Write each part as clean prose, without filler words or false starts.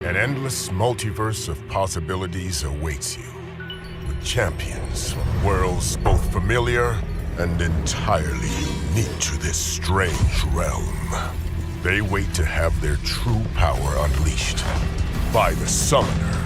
An endless multiverse of possibilities awaits you. With champions from worlds both familiar and entirely unique to this strange realm. They wait to have their true power unleashed by the Summoner.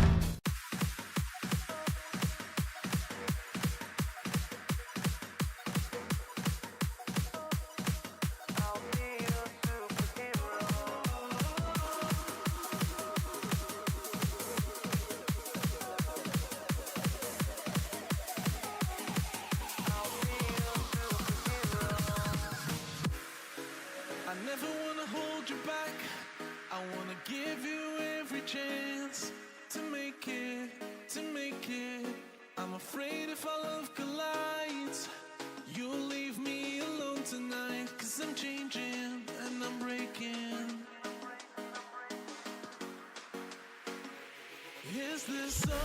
Is this over?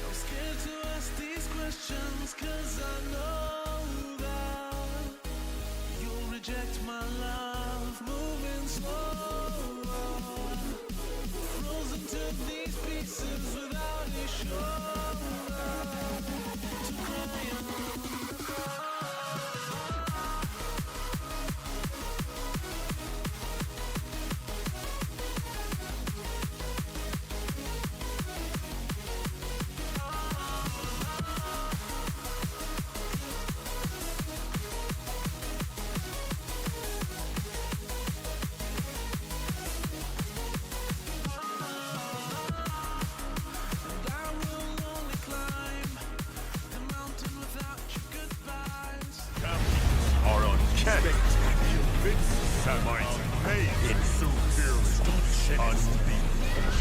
I'm scared to ask these questions, 'cause I know that you'll reject my love. Moving slow, frozen to these pieces without a shoulder to cry on.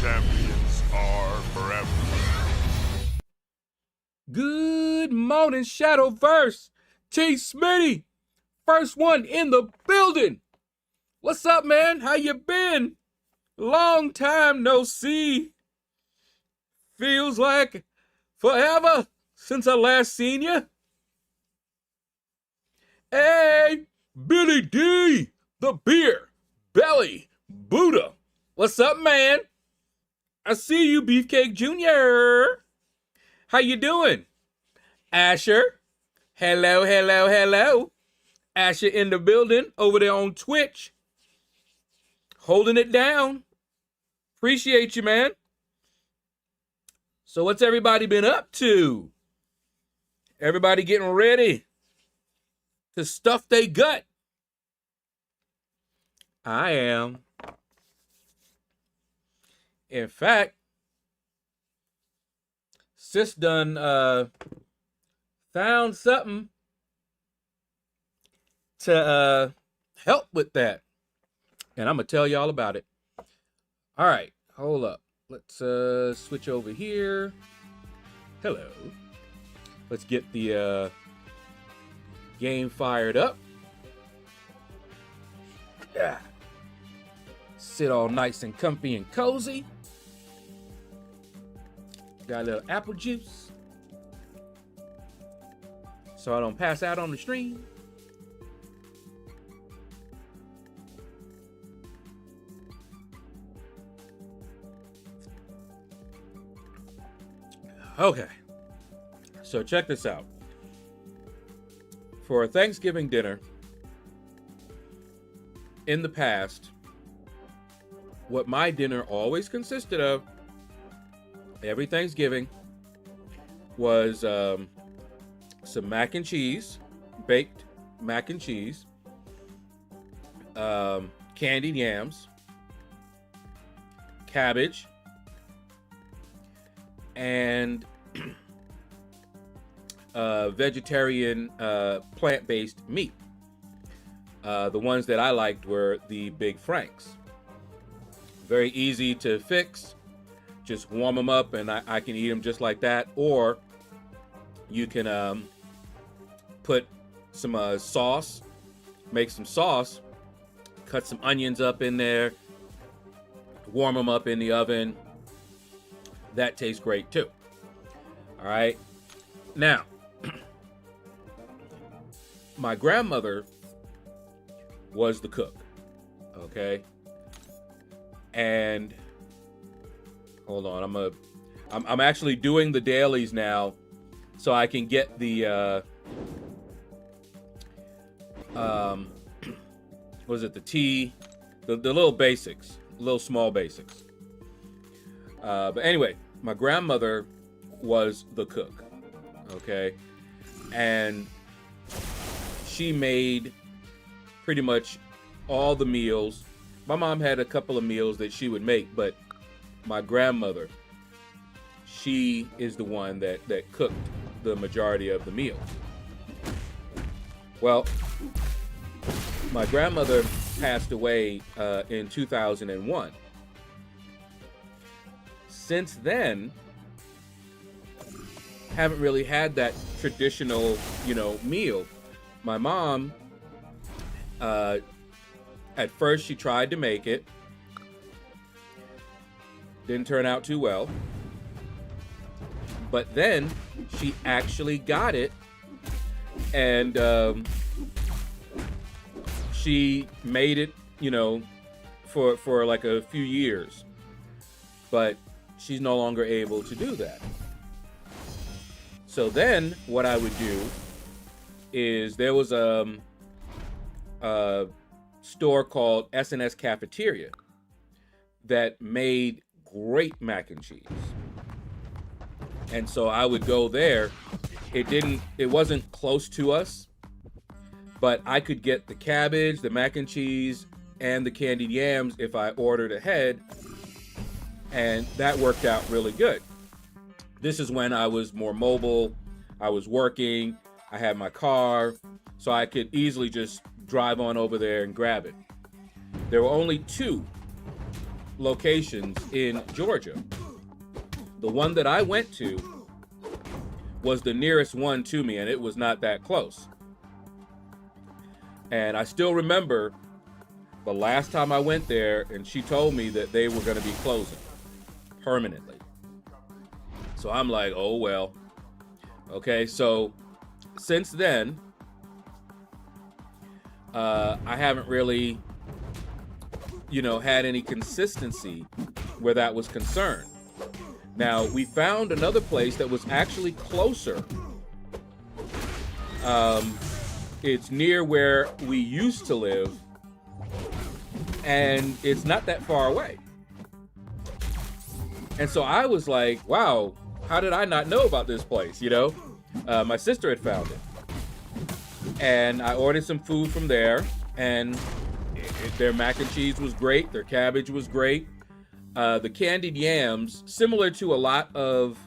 Champions are forever. Good morning, Shadowverse. T. Smitty, first one in the building. What's up, man? How you been? Long time no see. Feels like forever since I last seen you. Hey, Billy D, the beer belly Buddha. What's up, man? I see you, Beefcake Jr. How you doing? Asher. Hello, hello, hello. Asher in the building over there on Twitch. Holding it down. Appreciate you, man. So what's everybody been up to? Everybody getting ready to stuff they gut. I am. In fact, sis done found something to help with that. And I'm going to tell y'all about it. All right, hold up. Let's switch over here. Hello. Let's get the game fired up. Yeah. Sit all nice and comfy and cozy. Got a little apple juice so I don't pass out on the stream. Okay, so check this out. For a Thanksgiving dinner, in the past, what my dinner always consisted of every Thanksgiving was some mac and cheese, baked mac and cheese, candied yams, cabbage, and vegetarian plant-based meat. The ones that I liked were the Big Franks. Very easy to fix. Just warm them up and I can eat them just like that. Or you can put some sauce, make some sauce, cut some onions up in there, warm them up in the oven. That tastes great too. All right. Now, my grandmother was the cook. Okay. And hold on, I'm actually doing the dailies now, so I can get the was it the tea, the little basics, little small basics. But anyway, my grandmother was the cook, okay, and she made pretty much all the meals. My mom had a couple of meals that she would make, but my grandmother, she is the one that cooked the majority of the meals. Well, my grandmother passed away in 2001. Since then, haven't really had that traditional, meal. My mom, at first she tried to make it. Didn't turn out too well. But then she actually got it, and she made it, for like a few years. But she's no longer able to do that. So then what I would do is there was a store called S&S Cafeteria that made great mac and cheese. And so I would go there. It wasn't close to us, but I could get the cabbage, the mac and cheese, and the candied yams if I ordered ahead. And that worked out really good. This is when I was more mobile. I was working. I had my car, so I could easily just drive on over there and grab it. There were only 2 locations in Georgia. The one that I went to was the nearest one to me, and it was not that close. And I still remember the last time I went there, and she told me that they were going to be closing permanently. So I'm like, oh well. Okay, so since then, I haven't really, had any consistency where that was concerned. Now, we found another place that was actually closer. It's near where we used to live, and it's not that far away. And so I was like, wow, how did I not know about this place, My sister had found it. And I ordered some food from there, and their mac and cheese was great. Their cabbage was great. The candied yams, similar to a lot of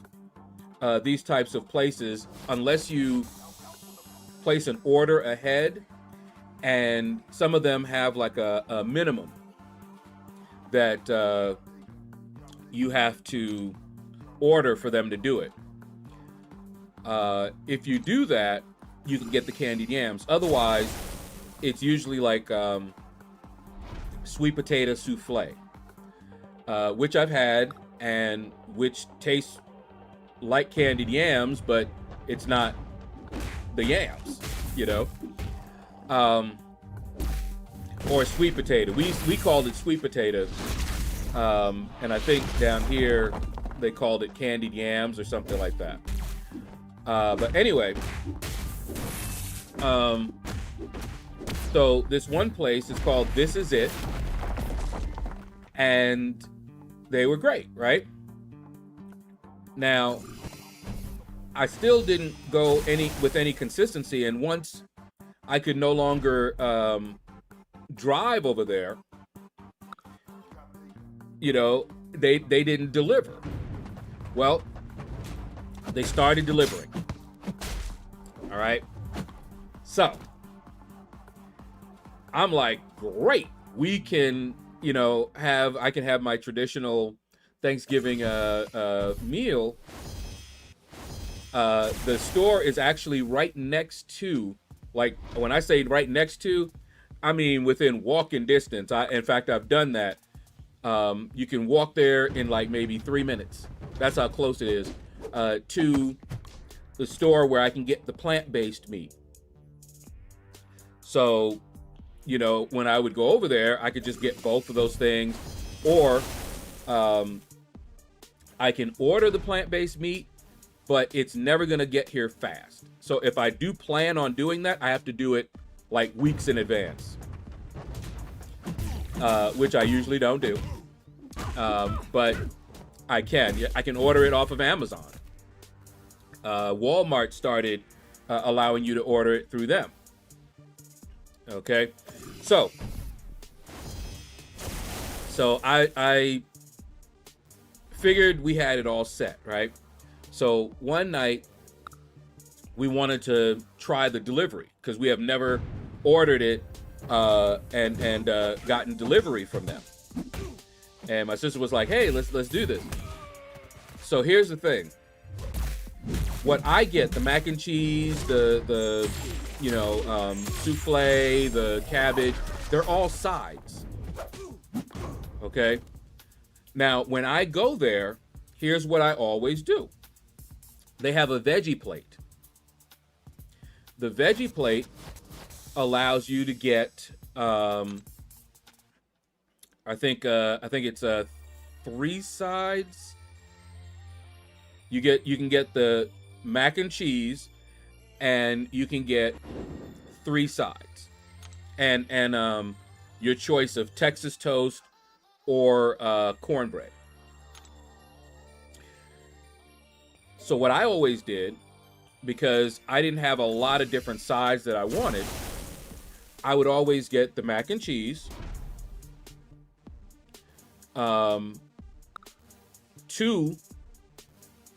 these types of places, unless you place an order ahead, and some of them have like a minimum that you have to order for them to do it. If you do that, you can get the candied yams. Otherwise, it's usually like sweet potato souffle, which I've had, and which tastes like candied yams, but it's not the yams, or sweet potato. We called it sweet potato, and I think down here they called it candied yams or something like that. But anyway, so this one place is called This Is It, and they were great, right? Now, I still didn't go with any consistency, and once I could no longer drive over there, they didn't deliver. Well, they started delivering. All right. So I'm like, great. We can, I can have my traditional Thanksgiving meal. The store is actually right next to, like, when I say right next to, I mean within walking distance. In fact, I've done that. You can walk there in like maybe 3 minutes. That's how close it is to the store where I can get the plant-based meat. So, when I would go over there, I could just get both of those things. Or I can order the plant-based meat, but it's never going to get here fast. So if I do plan on doing that, I have to do it like weeks in advance, which I usually don't do. But I can order it off of Amazon. Walmart started allowing you to order it through them. Okay, so I figured we had it all set, right? So one night we wanted to try the delivery because we have never ordered it and gotten delivery from them. And my sister was like, "Hey, let's do this." So here's the thing. What I get, the mac and cheese, the souffle, the cabbage, they're all sides. Okay? Now, when I go there, here's what I always do. They have a veggie plate. The veggie plate allows you to get, I think it's 3 sides. You can get the mac and cheese, and you can get 3 sides, and your choice of Texas toast or cornbread. So what I always did, because I didn't have a lot of different sides that I wanted, I would always get the mac and cheese, 2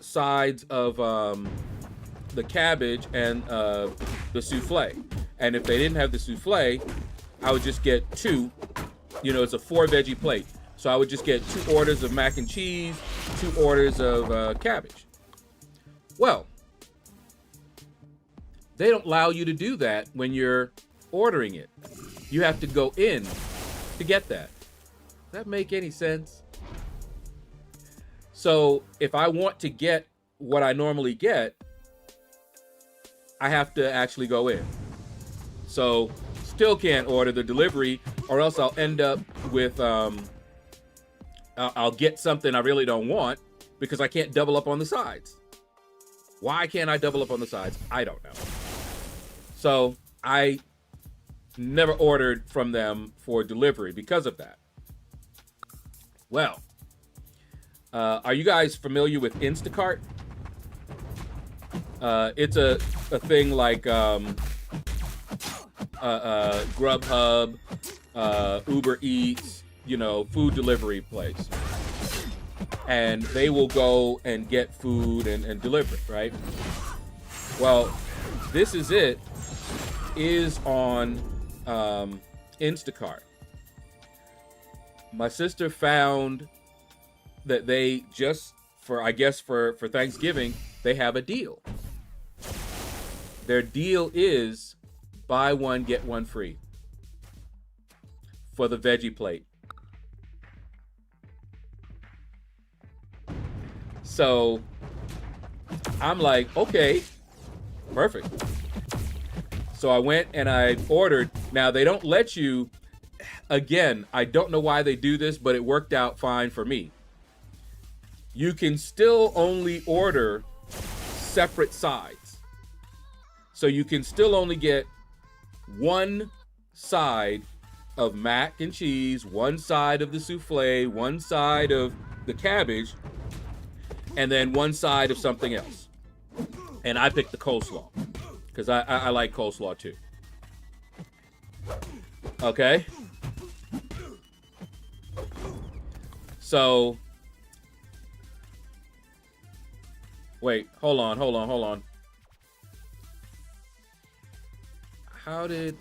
sides of the cabbage and the souffle. And if they didn't have the souffle, I would just get 2. It's a 4 veggie plate. So I would just get 2 orders of mac and cheese, 2 orders of cabbage. Well, they don't allow you to do that when you're ordering it. You have to go in to get that. Does that make any sense? So if I want to get what I normally get, I have to actually go in. So still can't order the delivery, or else I'll end up with, I'll get something I really don't want because I can't double up on the sides. Why can't I double up on the sides? I don't know. So I never ordered from them for delivery because of that. Well, are you guys familiar with Instacart? It's a thing like Grubhub, Uber Eats, food delivery place. And they will go and get food and deliver it, right? Well, This Is It is on Instacart. My sister found that they just, for Thanksgiving, they have a deal. Their deal is buy one, get one free for the veggie plate. So I'm like, okay, perfect. So I went and I ordered. Now they don't let you, again, I don't know why they do this, but it worked out fine for me. You can still only order separate sides. So you can still only get one side of mac and cheese, one side of the souffle, one side of the cabbage, and then one side of something else. And I picked the coleslaw because I like coleslaw too. Okay. So, wait, hold on. How did...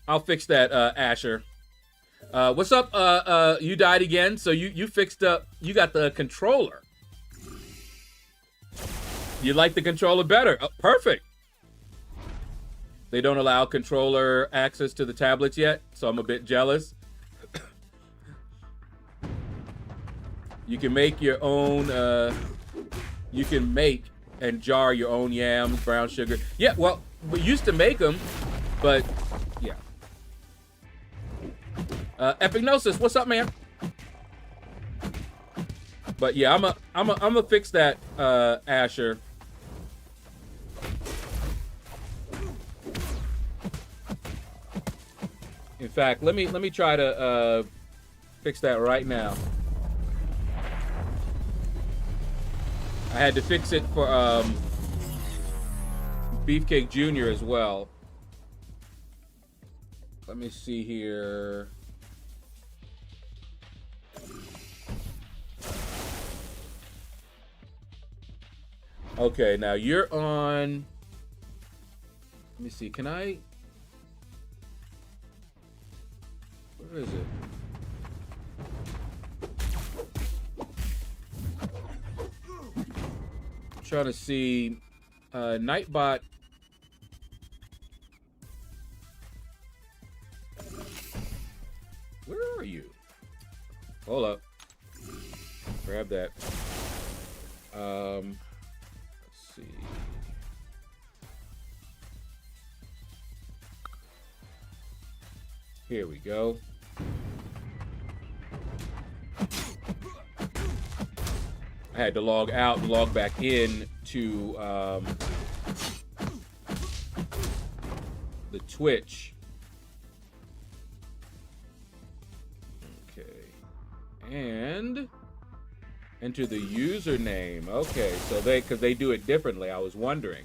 I'll fix that, Asher. What's up? You died again, so you fixed up. You got the controller. You like the controller better? Oh, perfect. They don't allow controller access to the tablets yet, so I'm a bit jealous. You can make your own. You can make and jar your own yams, brown sugar. Yeah, well, we used to make them, but yeah. Epignosis, what's up, man? But yeah, I'm gonna fix that, Asher. In fact, let me try to fix that right now. I had to fix it for Beefcake Jr. as well. Let me see here. Okay, now you're on. Let me see. Can I? Where is it? I'm trying to see. Nightbot. Where are you? Hold up. Grab that. Let's see. Here we go. I had to log out and log back in to the Twitch. Okay. And enter the username. Okay, so because they do it differently, I was wondering.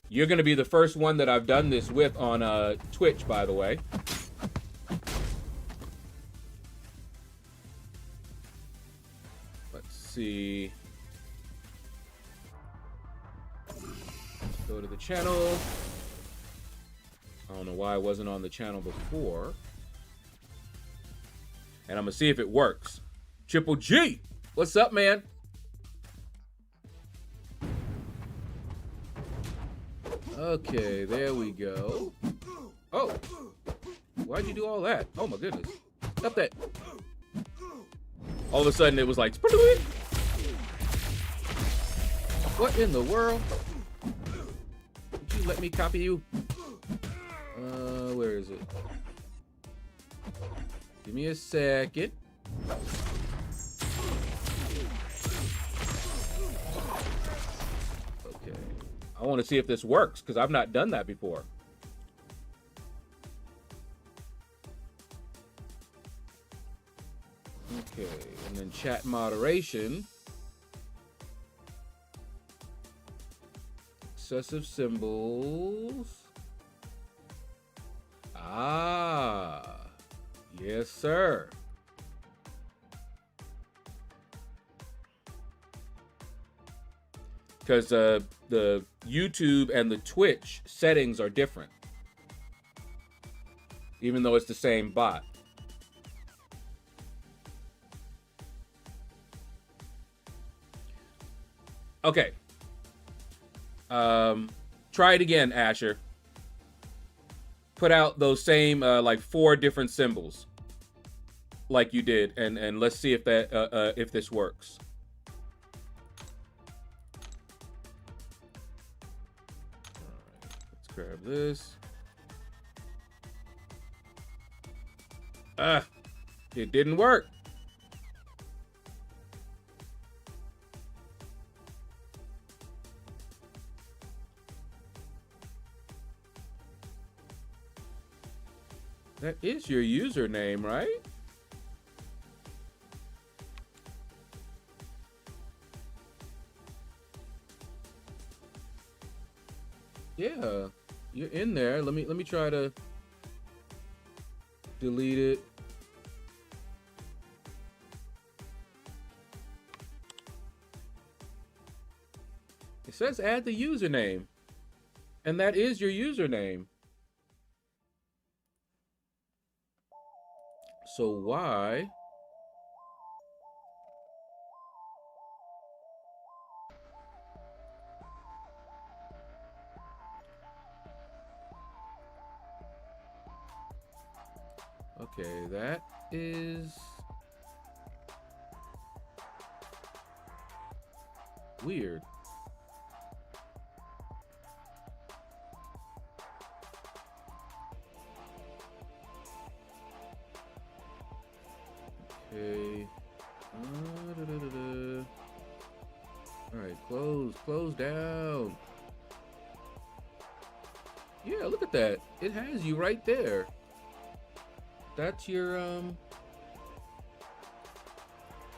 You're going to be the first one that I've done this with on Twitch, by the way. Let's see. Let's go to the channel. I don't know why I wasn't on the channel before. And I'm going to see if it works. Triple G, what's up, man? Okay, there we go. Oh, why'd you do all that? Oh my goodness. Stop that. All of a sudden it was like, what in the world? Would you let me copy you? Where is it? Give me a second. Okay. I want to see if this works because I've not done that before. Okay, and then chat moderation. Excessive symbols. Ah, yes, sir. Because the YouTube and the Twitch settings are different, even though it's the same bot. Okay. Try it again, Asher. Put out those same like 4 different symbols, like you did, and let's see if that if this works. Grab this. It didn't work. That is your username, right? Yeah. You're in there. Let me try to delete it. It says add the username. And that is your username. So why? Okay, that is weird. Okay. All right, close down. Yeah, look at that. It has you right there. That's your, I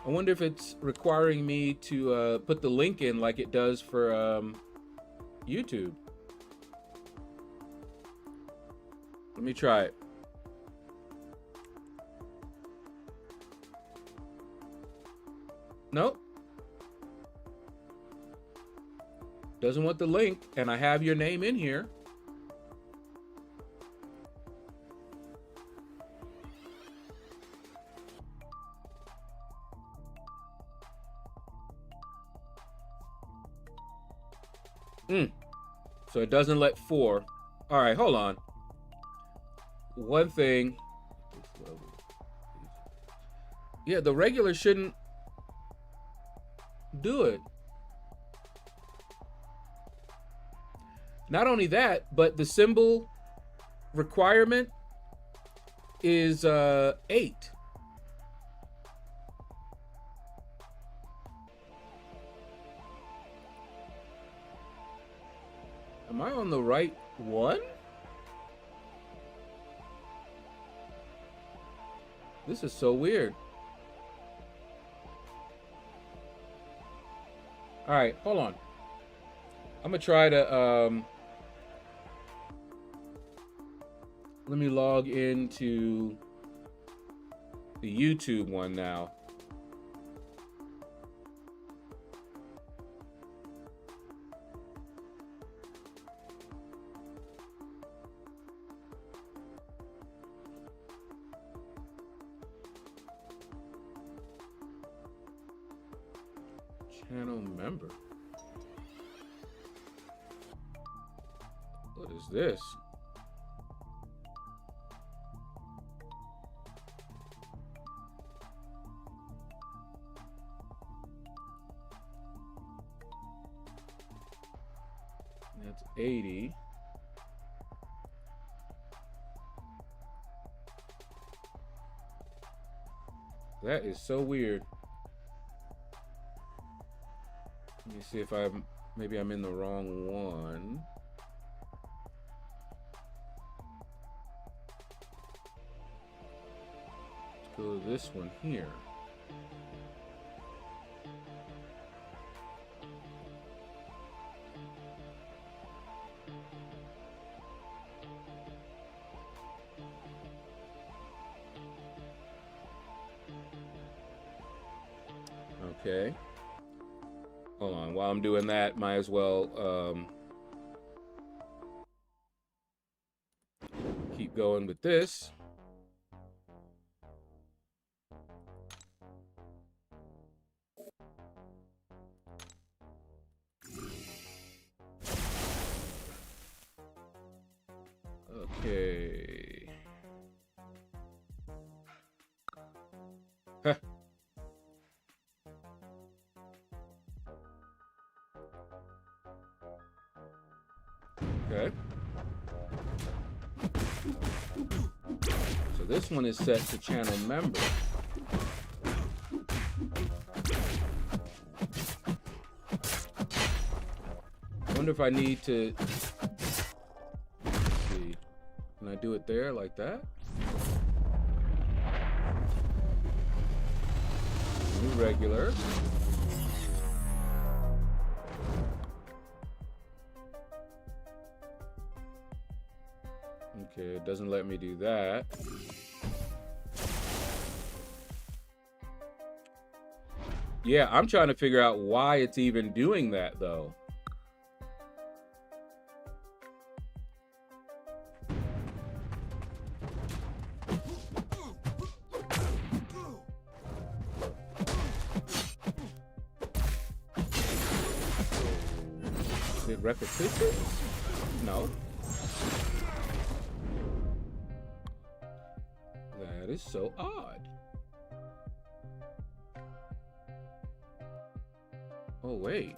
wonder if it's requiring me to put the link in like it does for YouTube. Let me try it. Nope. Doesn't want the link, and I have your name in here. So it doesn't let 4. All right, hold on. One thing. Yeah, the regular shouldn't do it. Not only that, but the symbol requirement is 8. Am I on the right one? This is so weird. All right, hold on. I'm gonna try to let me log into the YouTube one now. Channel member. What is this? That's 80. That is so weird. Let me see if maybe I'm in the wrong one. Let's go to this one here. Okay. Hold on, while I'm doing that, might as well keep going with this. Okay. Huh. Okay. So this one is set to channel member. I wonder if I need to, let's see, can I do it there like that? New regular. Okay, it doesn't let me do that. Yeah, I'm trying to figure out why it's even doing that, though. Is it repetitive? No. That is so odd. Oh, wait.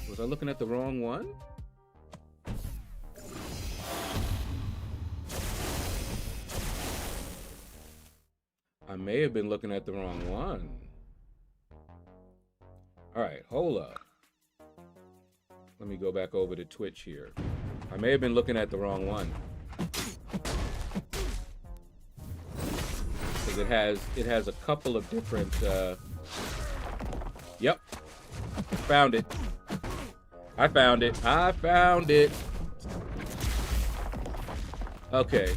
Was I looking at the wrong one? I may have been looking at the wrong one. All right, hold up. Let me go back over to Twitch here. I may have been looking at the wrong one. Because it has a couple of different yep. Found it. I found it. I found it. Okay.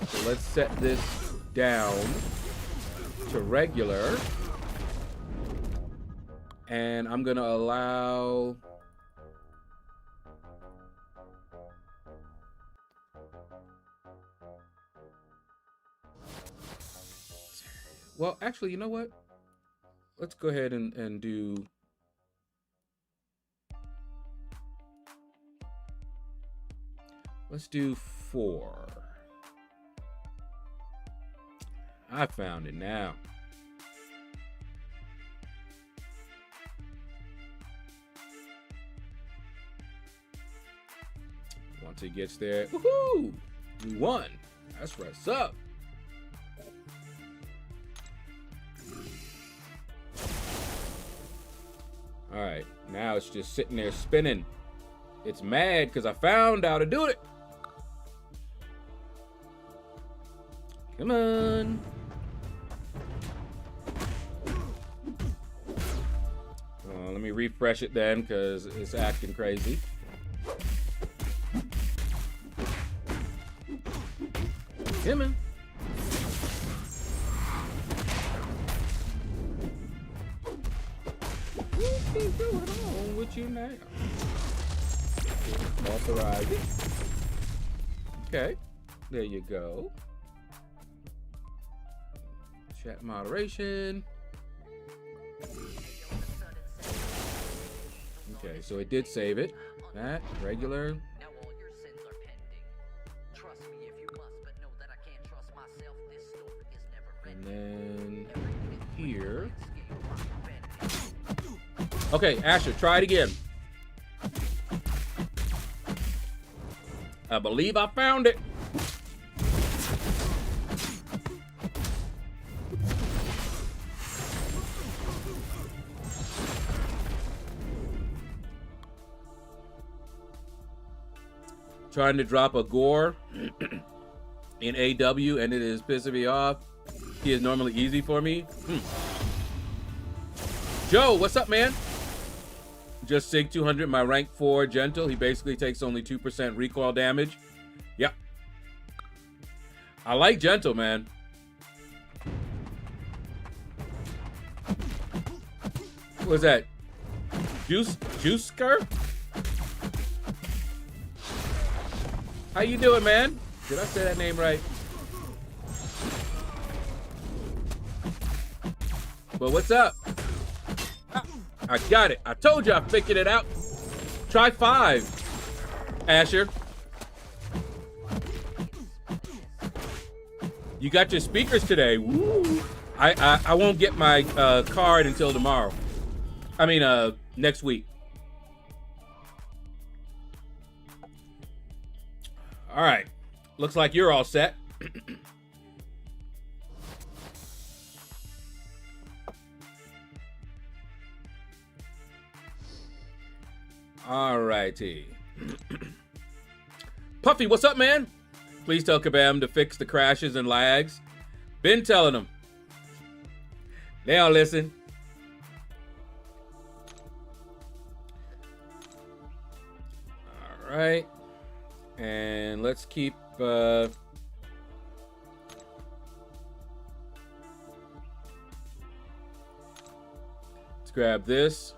So let's set this down to regular. And I'm gonna allow well, actually, you know what? Let's go ahead and do let's do 4. I found it now. Once it gets there, woohoo! We won. That's what's up. All right, now it's just sitting there spinning. It's mad because I found how to do it. Come on. Let me refresh it then because it's acting crazy. Come on. What's going on with you now? Authorize it. Okay, there you go. Chat moderation. Okay, so it did save it. That regular. And then here. Okay, Asher, try it again. I believe I found it. Trying to drop a gore in AW and it is pissing me off. He is normally easy for me. Joe, what's up, man? Just Sig 200, my rank 4 gentle. He basically takes only 2% recoil damage. Yep. I like gentle, man. What was that? Juicer? How you doing, man? Did I say that name right? But what's up? I got it. I told you I figured it out. Try 5, Asher. You got your speakers today. Woo. I won't get my card until tomorrow. I mean, next week. All right. Looks like you're all set. All righty. Puffy, what's up, man? Please tell Kabam to fix the crashes and lags. Been telling them. They don't listen. All right. And let's keep... let's grab this.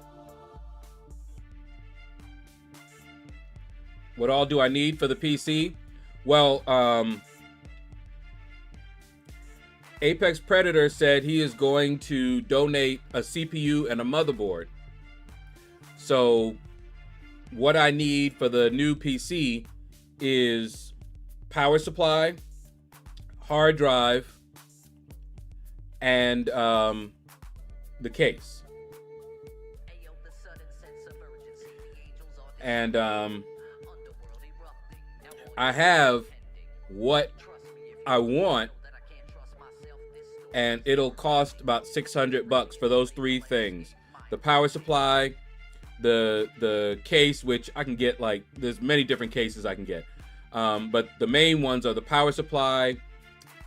What all do I need for the PC? Well, Apex Predator said he is going to donate a CPU and a motherboard. So what I need for the new PC is power supply, hard drive, and the case. And I have what I want and it'll cost about $600 for those 3 things: the power supply, the case, which I can get, like, there's many different cases I can get, but the main ones are the power supply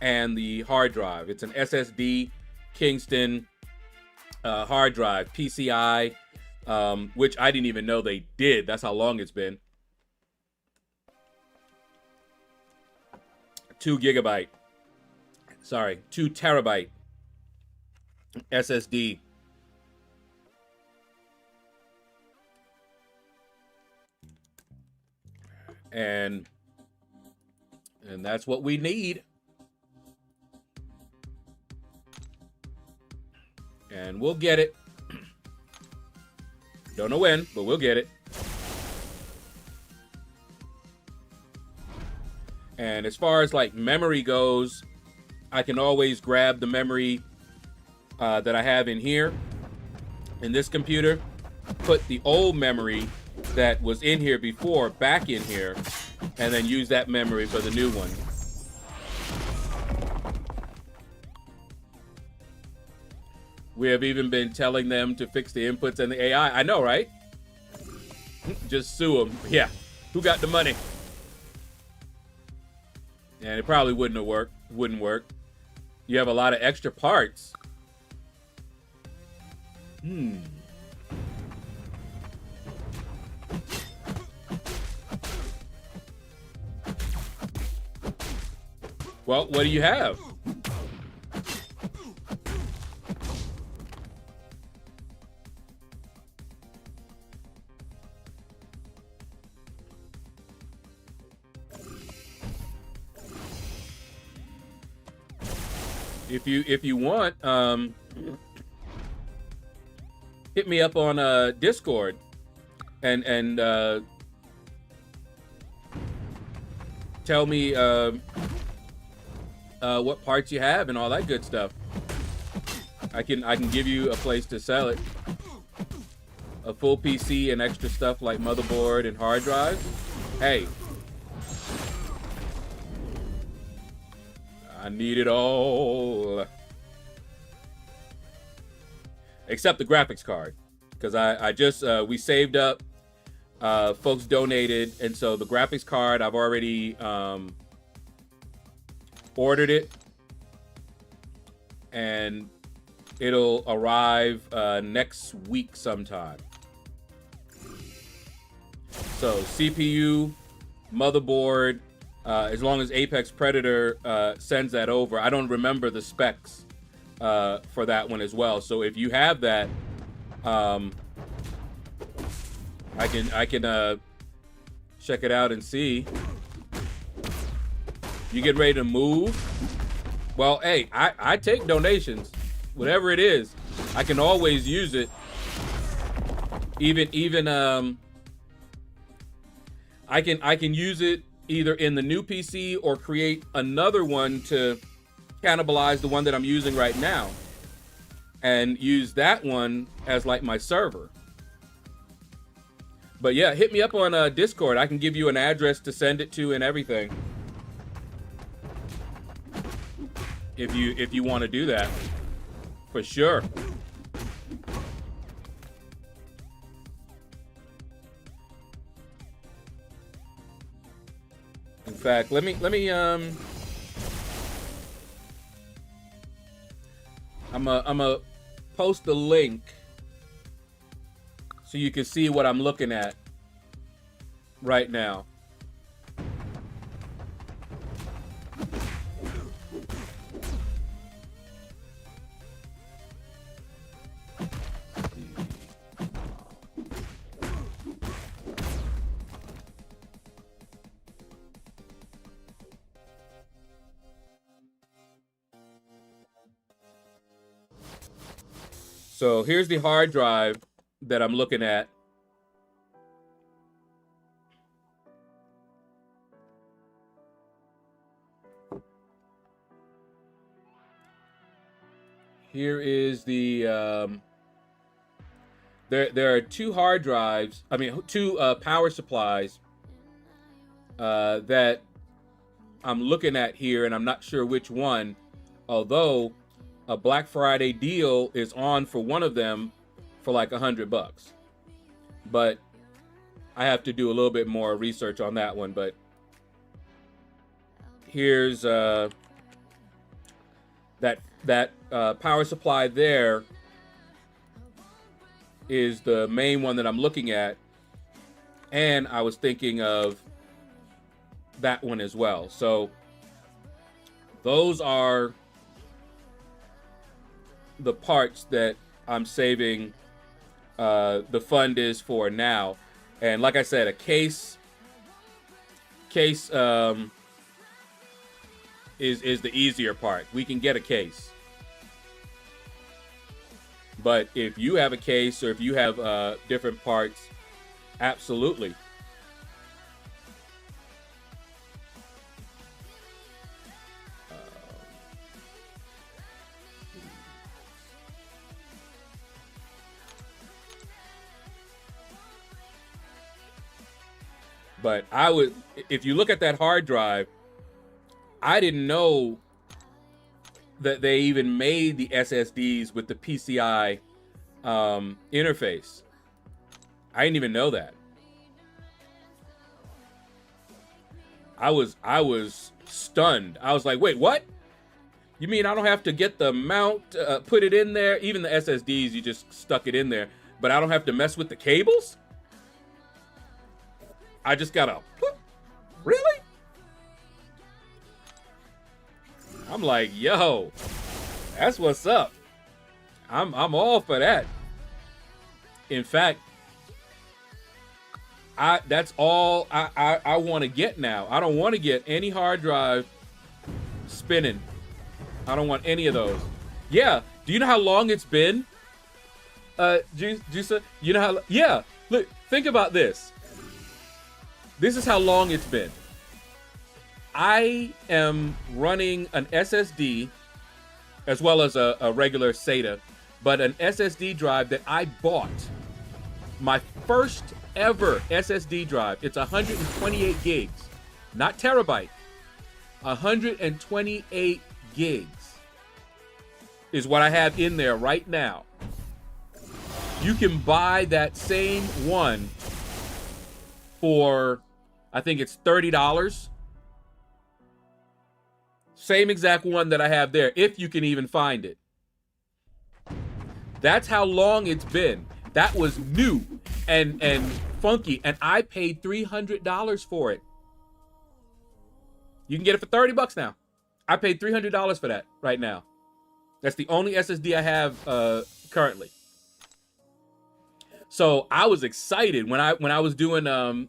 and the hard drive. It's an SSD Kingston hard drive, PCI, which I didn't even know they did. That's how long it's been. 2 terabyte SSD. And that's what we need. And we'll get it. Don't know when, but we'll get it. And as far as like memory goes, I can always grab the memory that I have in here, in this computer, put the old memory that was in here before back in here, and then use that memory for the new one. We have even been telling them to fix the inputs and the AI. I know, right? Just sue them. Yeah. Who got the money? And it probably wouldn't work. You have a lot of extra parts. Well, what do you have? If you want, hit me up on Discord and tell me what parts you have and all that good stuff. I can give you a place to sell it. A full PC and extra stuff like motherboard and hard drive. Hey, I need it all. Except the graphics card. Because I just, we saved up. Folks donated. And so the graphics card, I've already ordered it. And it'll arrive next week sometime. So CPU, motherboard, as long as Apex Predator sends that over. I don't remember the specs for that one as well. So if you have that, I can check it out and see. You get ready to move? Well, hey, I take donations, whatever it is. I can always use it. Even I can use it either in the new PC or create another one to cannibalize the one that I'm using right now and use that one as like my server. But yeah, hit me up on Discord. I can give you an address to send it to and everything. If you want to do that, for sure. In fact, let me I'm a post the link so you can see what I'm looking at right now. So here's the hard drive that I'm looking at. Here is the, there are 2 hard drives, I mean 2 power supplies that I'm looking at here, and I'm not sure which one, although a Black Friday deal is on for one of them for like $100. But I have to do a little bit more research on that one. But here's that power supply there is the main one that I'm looking at. And I was thinking of that one as well. So those are the parts that I'm saving the fund is for now. And like I said, a case is the easier part. We can get a case. But if you have a case or if you have different parts, absolutely. But I would, if you look at that hard drive, I didn't know that they even made the SSDs with the PCI interface. I didn't even know that. I was stunned. I was like, wait, what? You mean I don't have to get the mount, put it in there? Even the SSDs, you just stuck it in there. But I don't have to mess with the cables? I just gotta, really? I'm like, yo, that's what's up. I'm all for that. In fact, that's all I want to get now. I don't want to get any hard drive spinning. I don't want any of those. Yeah. Do you know how long it's been? Juicer, you know how? Yeah. Look, think about this. This is how long it's been. I am running an SSD as well as a regular SATA, but an SSD drive that I bought. My first ever SSD drive. It's 128 gigs, not terabyte. 128 gigs is what I have in there right now. You can buy that same one for, I think it's $30. Same exact one that I have there, if you can even find it. That's how long it's been. That was new and funky, and I paid $300 for it. You can get it for $30 now. I paid $300 for that right now. That's the only SSD I have currently. So I was excited when I was doing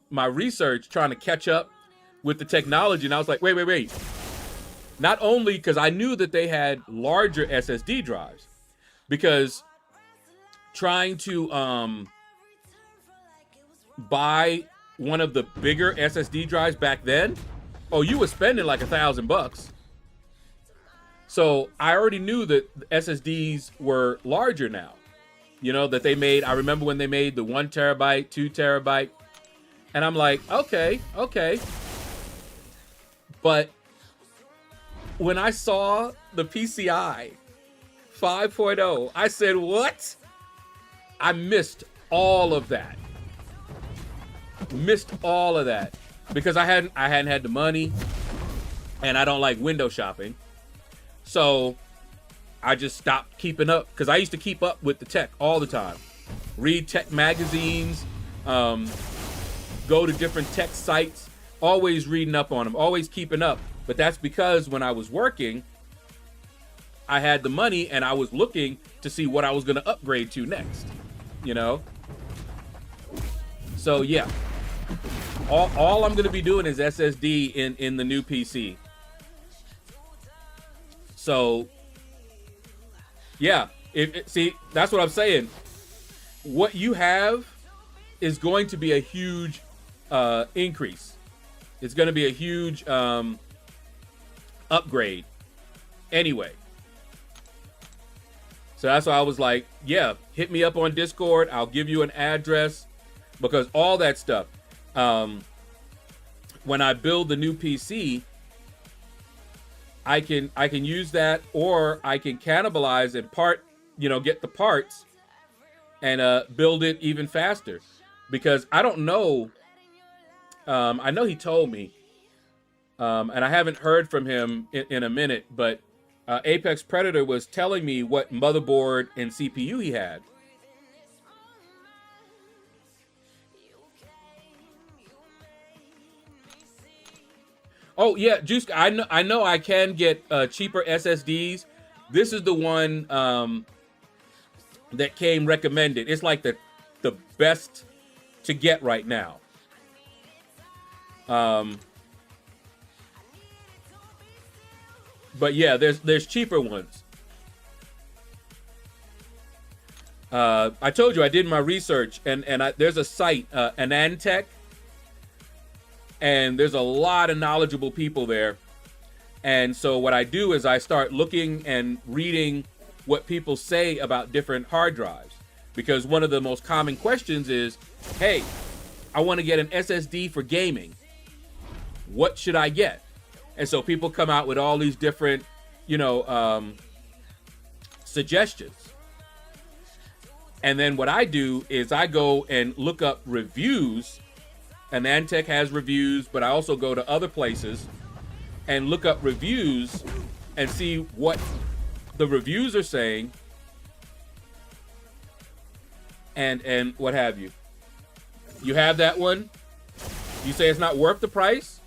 my research, trying to catch up with the technology, and I was like, wait. Not only because I knew that they had larger SSD drives, because trying to buy one of the bigger SSD drives back then, oh, you were spending like $1,000. So I already knew that SSDs were larger now. You know, that they made, I remember when they made the 1 terabyte, 2 terabyte, and I'm like, okay. But when I saw the PCI 5.0, I said, what? I missed all of that. Because I hadn't had the money, and I don't like window shopping. So I just stopped keeping up, because I used to keep up with the tech all the time. Read tech magazines, go to different tech sites, always reading up on them, always keeping up. But that's because when I was working, I had the money and I was looking to see what I was going to upgrade to next, you know? So yeah, all I'm going to be doing is SSD in the new PC. So yeah, see, that's what I'm saying. What you have is going to be a huge increase. It's going to be a huge upgrade anyway. So that's why I was like, yeah, hit me up on Discord. I'll give you an address, because all that stuff, when I build the new PC, I can use that, or I can cannibalize and get the parts and build it even faster. Because I don't know. I know he told me, and I haven't heard from him in a minute, but Apex Predator was telling me what motherboard and CPU he had. Oh yeah, Juice. I know I can get cheaper SSDs. This is the one that came recommended. It's like the best to get right now. But yeah, there's cheaper ones. I told you I did my research, and there's a site, Anantech, and there's a lot of knowledgeable people there. And so what I do is I start looking and reading what people say about different hard drives, because one of the most common questions is, hey, I want to get an SSD for gaming. What should I get? And so people come out with all these different, suggestions. And then what I do is I go and look up reviews. And Antec has reviews, but I also go to other places and look up reviews and see what the reviews are saying and what have you. You have that one? You say it's not worth the price?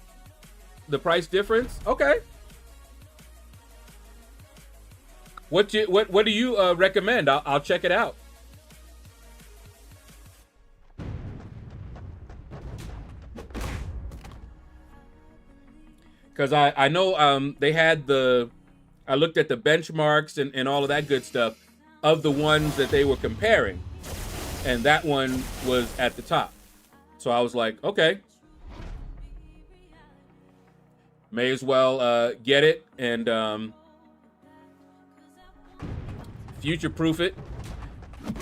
The price difference? Okay. What do you recommend? I'll check it out. Because I know they had I looked at the benchmarks and all of that good stuff of the ones that they were comparing. And that one was at the top. So I was like, okay. May as well get it and future-proof it.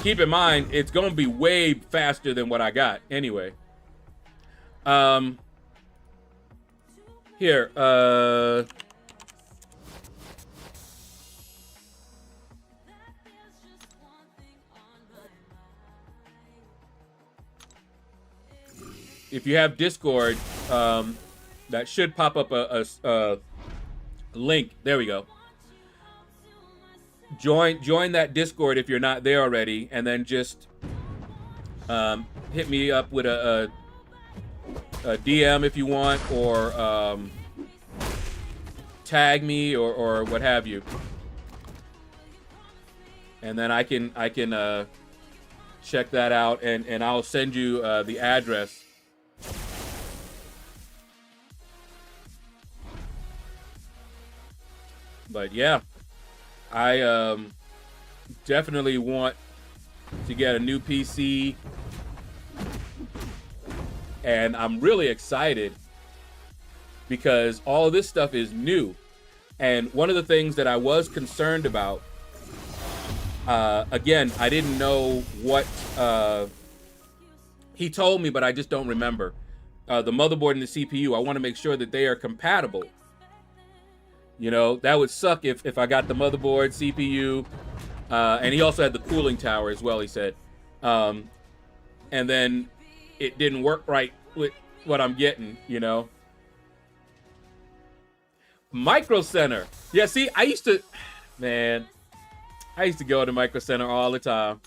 Keep in mind, it's going to be way faster than what I got anyway. Here, if you have Discord, that should pop up a link. There we go. Join that Discord if you're not there already, and then just hit me up with a DM if you want, or tag me or what have you, and then I can check that out, and I'll send you the address. But yeah, I definitely want to get a new PC. And I'm really excited because all of this stuff is new. And one of the things that I was concerned about, again, I didn't know what he told me, but I just don't remember. The motherboard and the CPU, I want to make sure that they are compatible. That would suck if I got the motherboard, CPU, and he also had the cooling tower as well, he said. And then it didn't work right with what I'm getting, Micro Center. Yeah, see, I used to go to Micro Center all the time.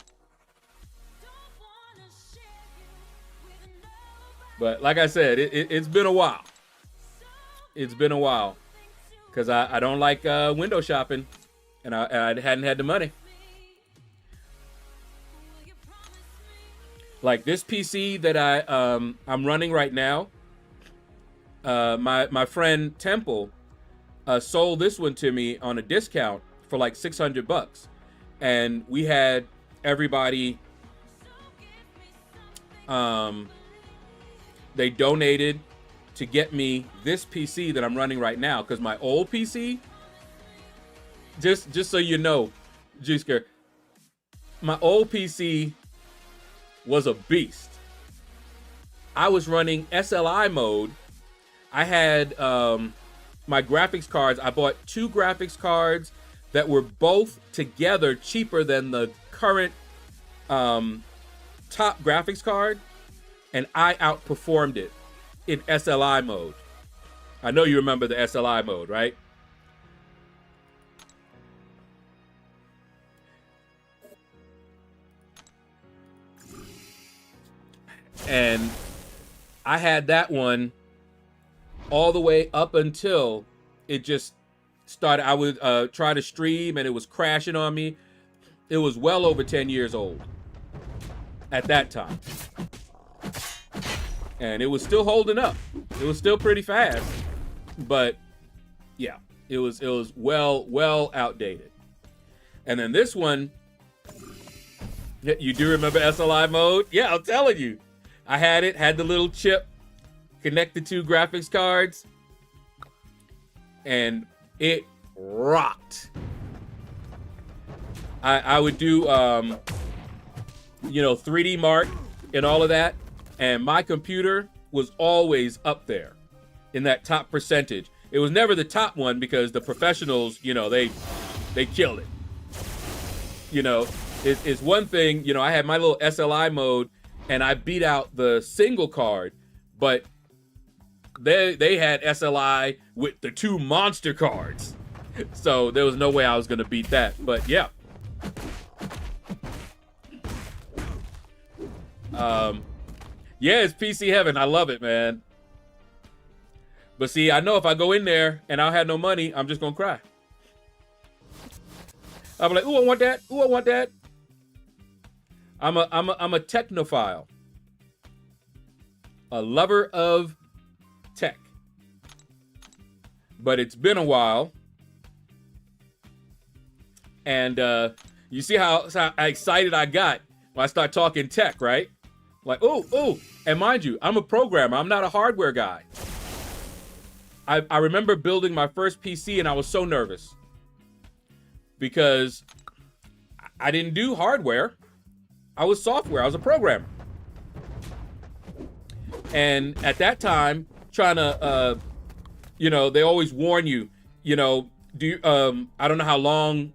But like I said, it's been a while. It's been a while. Because I don't like window shopping. And I hadn't had the money. Like this PC that I'm running right now, my friend Temple sold this one to me on a discount for like $600, and we had everybody. They donated to get me this PC that I'm running right now, because my old PC, just so you know, Juicer, my old PC was a beast. I was running SLI mode. I had my graphics cards. I bought 2 graphics cards that were both together cheaper than the current top graphics card, and I outperformed it in SLI mode. I know you remember the SLI mode, right? And I had that one all the way up until it just started. I would try to stream and it was crashing on me. It was well over 10 years old at that time. And it was still holding up. It was still pretty fast. But yeah, it was well outdated. And then this one, you do remember SLI mode? Yeah, I'm telling you. I had the little chip, connected to graphics cards, and it rocked. I would do, 3D Mark and all of that, and my computer was always up there in that top percentage. It was never the top one because the professionals, they killed it. It's one thing, I had my little SLI mode, and I beat out the single card, but they had SLI with the 2 monster cards. So there was no way I was gonna beat that, but yeah. Yeah, it's PC heaven. I love it, man. But see, I know if I go in there and I don't have no money, I'm just gonna cry. I'm like, ooh, I want that. Ooh, I want that. I'm a technophile. A lover of tech. But it's been a while. And you see how excited I got when I start talking tech, right? Like, ooh. And mind you, I'm a programmer. I'm not a hardware guy. I remember building my first PC and I was so nervous. Because I didn't do hardware. I was software. I was a programmer. And at that time, trying to, they always warn you, I don't know how long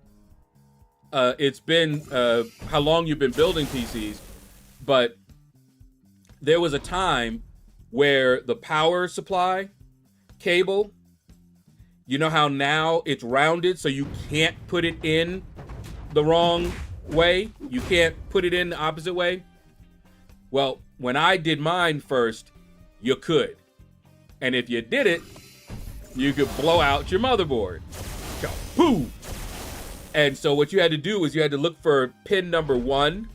it's been, how long you've been building PCs, but there was a time where the power supply cable, you know how now it's rounded so you can't put it in the wrong way? You can't put it in the opposite way? Well, when I did mine first, you could. And if you did it, you could blow out your motherboard. Boom! And so what you had to do was you had to look for pin number 1,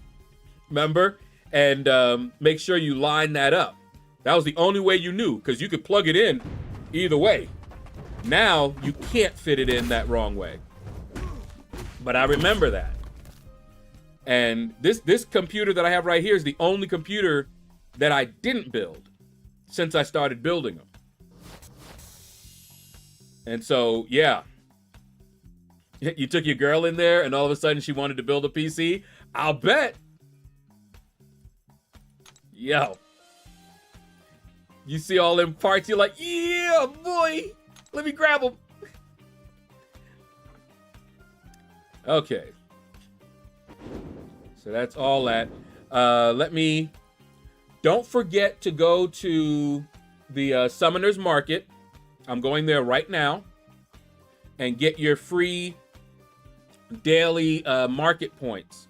remember? And make sure you line that up. That was the only way you knew, because you could plug it in either way. Now, you can't fit it in that wrong way. But I remember that. And this computer that I have right here is the only computer that I didn't build since I started building them. And so, yeah. You took your girl in there and all of a sudden she wanted to build a PC? I'll bet. Yo. You see all them parts, you're like, yeah, boy. Let me grab them. Okay. So that's all that. Don't forget to go to the Summoner's Market. I'm going there right now. And get your free daily market points.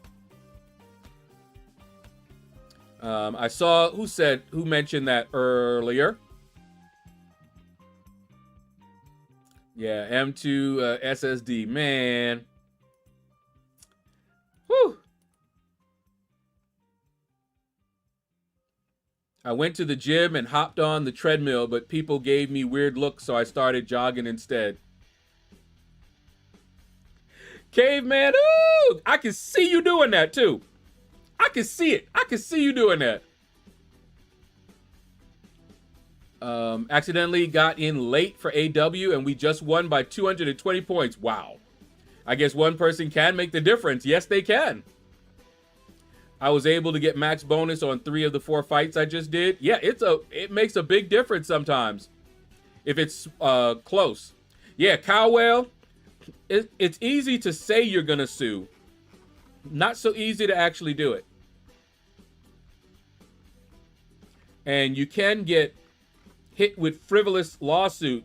I saw, who mentioned that earlier? Yeah, M2 SSD, man. Whew. I went to the gym and hopped on the treadmill, but people gave me weird looks, so I started jogging instead. Caveman, ooh! I can see you doing that too. I can see it. I can see you doing that. Accidentally got in late for AW and we just won by 220 points. Wow. I guess one person can make the difference. Yes, they can. I was able to get max bonus on 3 of the 4 fights I just did. Yeah, it makes a big difference sometimes if it's close. Yeah, Cowwell, it's easy to say you're going to sue. Not so easy to actually do it. And you can get hit with frivolous lawsuit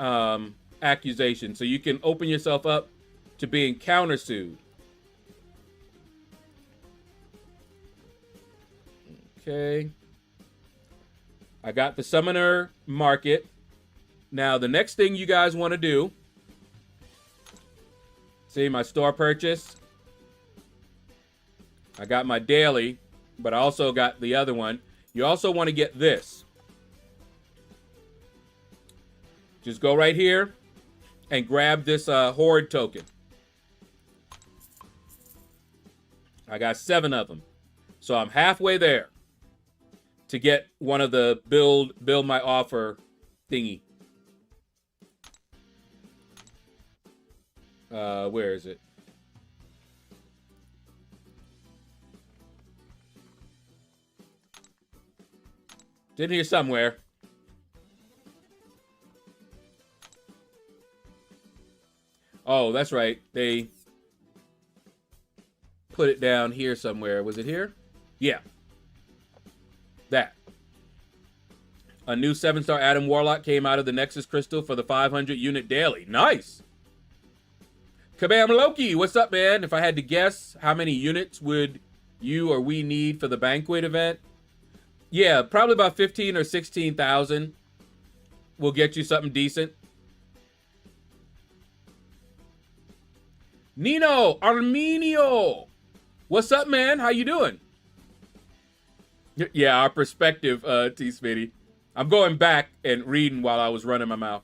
accusation. So you can open yourself up to being countersued. Okay. I got the Summoner Market. Now, the next thing you guys want to do, see my store purchase. I got my daily, but I also got the other one. You also want to get this. Just go right here and grab this Horde token. I got 7 of them. So I'm halfway there to get one of the build my offer thingy. Where is it? It's in here somewhere. Oh, that's right. They put it down here somewhere. Was it here? Yeah. That. A new 7-star Adam Warlock came out of the Nexus Crystal for the 500 unit daily. Nice. Kabam Loki, what's up, man? If I had to guess, how many units would you or we need for the banquet event? Yeah, probably about 15 or 16,000 will get you something decent. Nino Armenio, what's up, man? How you doing? Yeah, our perspective, T. Smitty. I'm going back and reading while I was running my mouth.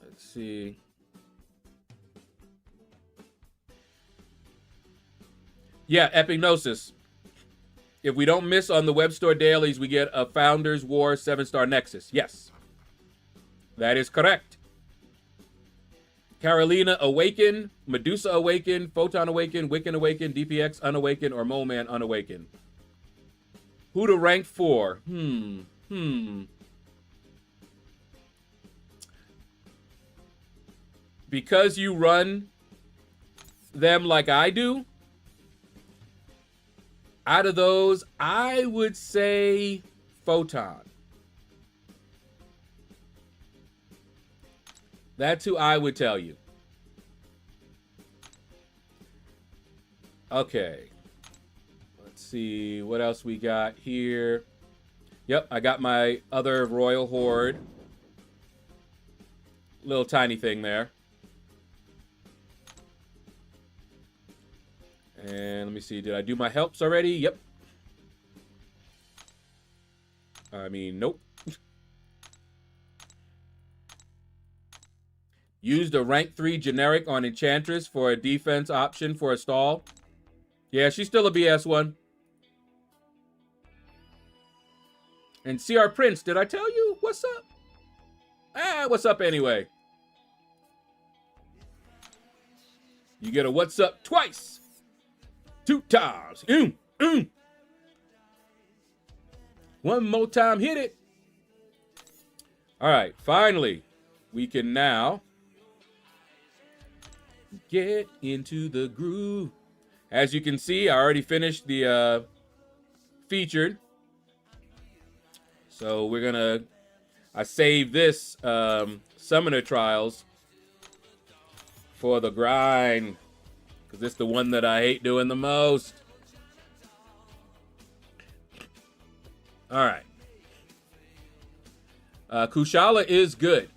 Let's see. Yeah, Epignosis. If we don't miss on the web store dailies, we get a Founders War 7-star Nexus. Yes. That is correct. Carolina Awaken, Medusa Awaken, Photon Awaken, Wiccan Awaken, DPX Unawaken, or Moleman Unawaken. Who to rank for? Because you run them like I do, out of those, I would say Photon. That's who I would tell you. Okay. Let's see what else we got here. Yep, I got my other Royal Horde. Little tiny thing there. And let me see, did I do my helps already? Yep. I mean, nope. Used a rank 3 generic on Enchantress for a defense option for a stall. Yeah, she's still a BS one. And CR Prince, did I tell you? What's up? Ah, what's up anyway? You get a what's up twice. 2 times. One more time, hit it. All right, finally, we can now get into the groove. As you can see, I already finished the featured. So we're gonna, I saved this Summoner Trials for the grind, because it's the one that I hate doing the most. All right. Kushala is good.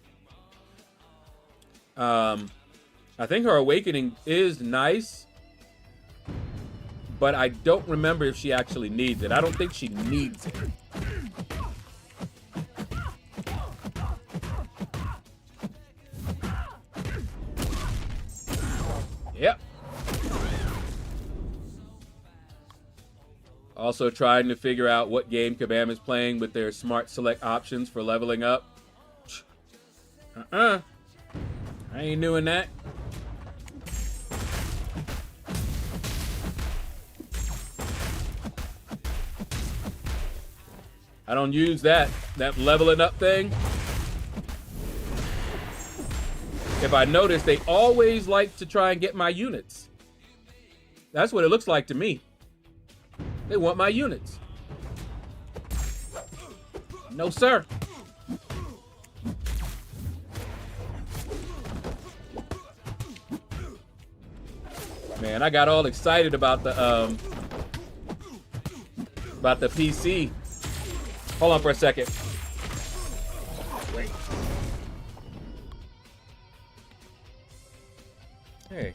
I think her awakening is nice, but I don't remember if she actually needs it. I don't think she needs it. Yep. Also trying to figure out what game Kabam is playing with their smart select options for leveling up. I ain't doing that. I don't use that leveling up thing. If I notice, they always like to try and get my units. That's what it looks like to me. They want my units. No, sir. Man, I got all excited about the PC. Hold on for a second. Wait. Hey.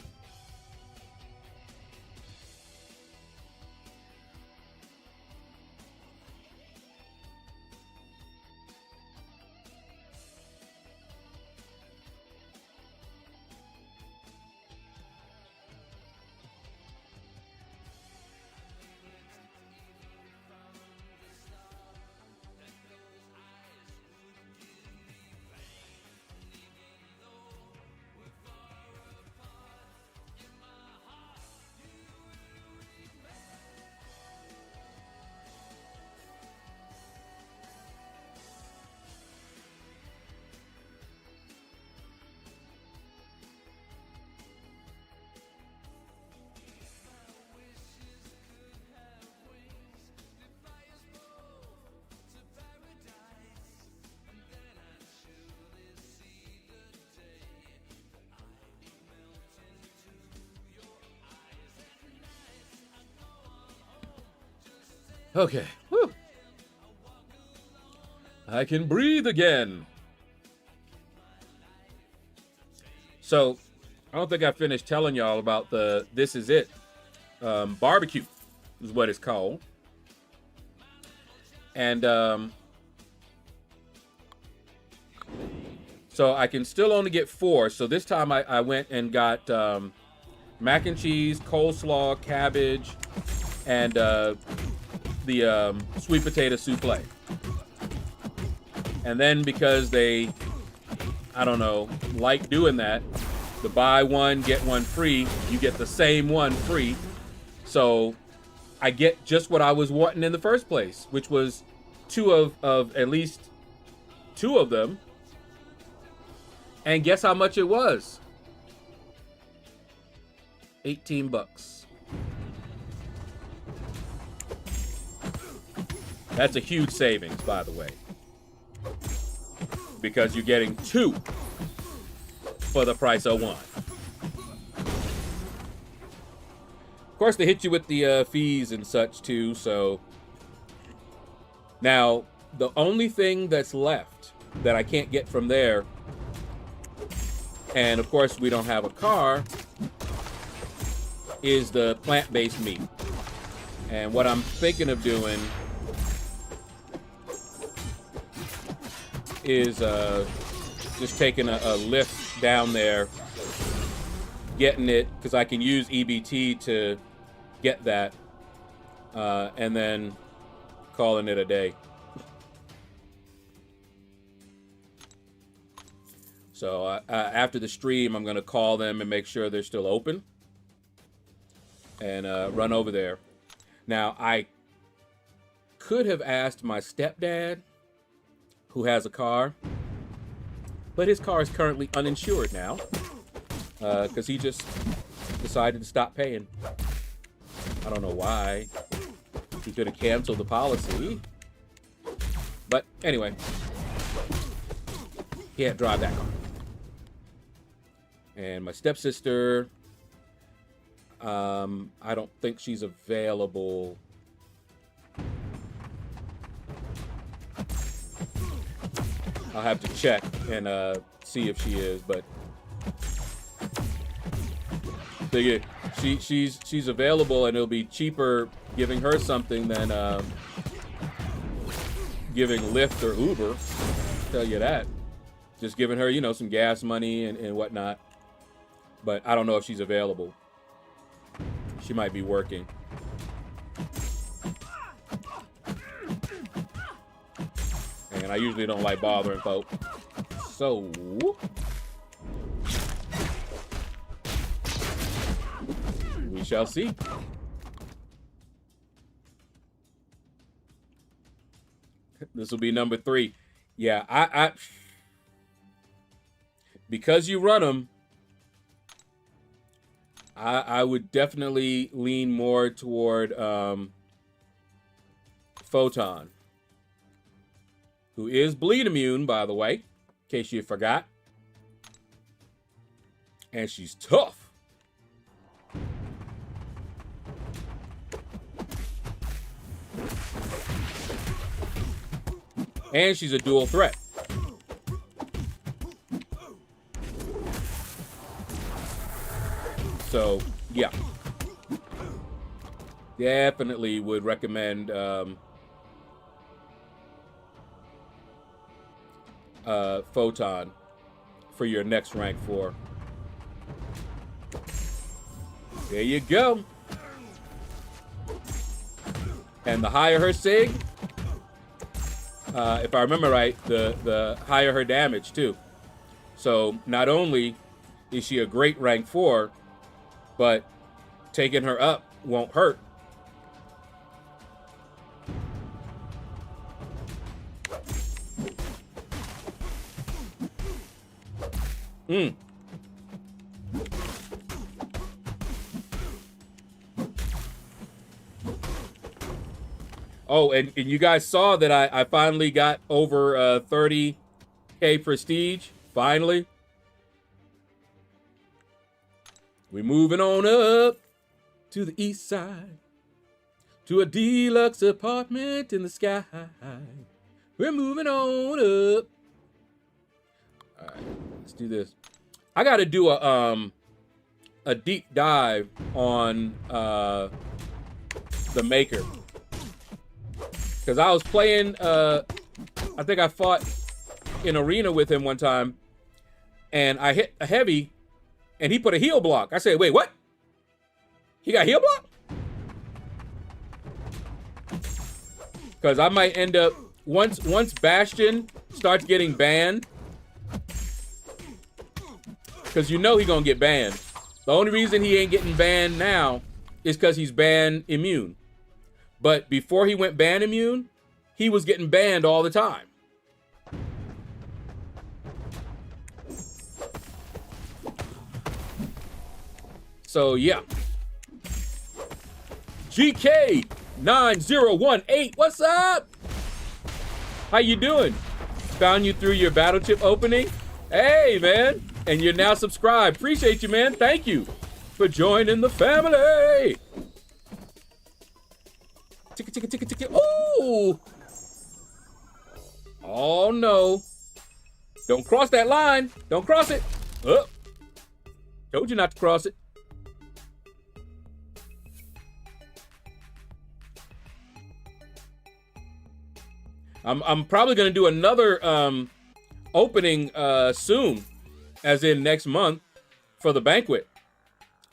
Okay. Whew. I can breathe again. So, I don't think I finished telling y'all about the This Is It barbecue is what it's called. And so I can still only get 4. So this time I went and got mac and cheese, coleslaw, cabbage, and the sweet potato souffle. And then because they, I don't know, like doing that, the buy one, get one free, you get the same one free. So I get just what I was wanting in the first place, which was at least 2 of them. And guess how much it was? $18. That's a huge savings, by the way, because you're getting 2 for the price of 1. Of course, they hit you with the fees and such too. So now the only thing that's left that I can't get from there, and of course we don't have a car, is the plant-based meat. And what I'm thinking of doing is just taking a lift down there, getting it, because I can use EBT to get that, and then calling it a day. So after the stream, I'm going to call them and make sure they're still open and run over there. Now, I could have asked my stepdad, who has a car, but his car is currently uninsured now because he just decided to stop paying. I don't know why. He could have canceled the policy, but anyway, he had to drive that car. And my stepsister, I don't think she's available. I'll have to check and see if she is, but she's available, and it'll be cheaper giving her something than giving Lyft or Uber. I'll tell you that. Just giving her, some gas money and whatnot. But I don't know if she's available. She might be working. And I usually don't like bothering folk. So we shall see. This will be number 3. Yeah, I because you run them, I would definitely lean more toward Photon, who is bleed immune, by the way, in case you forgot. And she's tough. And she's a dual threat. So, yeah. Definitely would recommend Photon for your next rank 4. There you go. And the higher her sig, if I remember right, the higher her damage too. So not only is she a great rank 4, but taking her up won't hurt. Oh, and you guys saw that I finally got over 30K prestige. Finally. We're moving on up to the east side, to a deluxe apartment in the sky. We're moving on up. All right, let's do this. I got to do a deep dive on the maker. Because I was playing, I think I fought in arena with him one time, and I hit a heavy, and he put a heal block. I said, wait, what? He got heal block? Because I might end up, once Bastion starts getting banned, because you know he's going to get banned. The only reason he ain't getting banned now is because he's ban immune. But before he went ban immune, he was getting banned all the time. So yeah. GK9018, what's up? How you doing? Found you through your battle chip opening. Hey man, and you're now subscribed. Appreciate you, man. Thank you for joining the family. Ticket. Ooh. Oh no. Don't cross that line. Don't cross it. Oh. Told you not to cross it. I'm probably gonna do another opening soon, as in next month, for the banquet.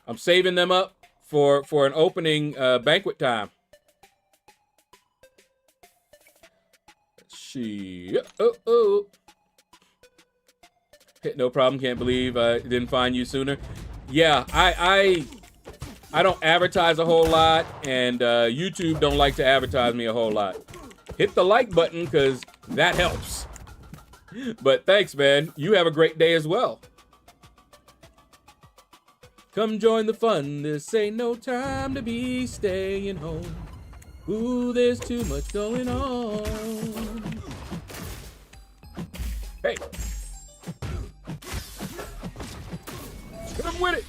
I'm saving them up for an opening banquet time. Oh. Hit no problem. Can't believe I didn't find you sooner. Yeah, I don't advertise a whole lot, and YouTube don't like to advertise me a whole lot. Hit the like button because that helps. But thanks, man. You have a great day as well. Come join the fun. This ain't no time to be staying home. Ooh, there's too much going on. Hey. Come with it.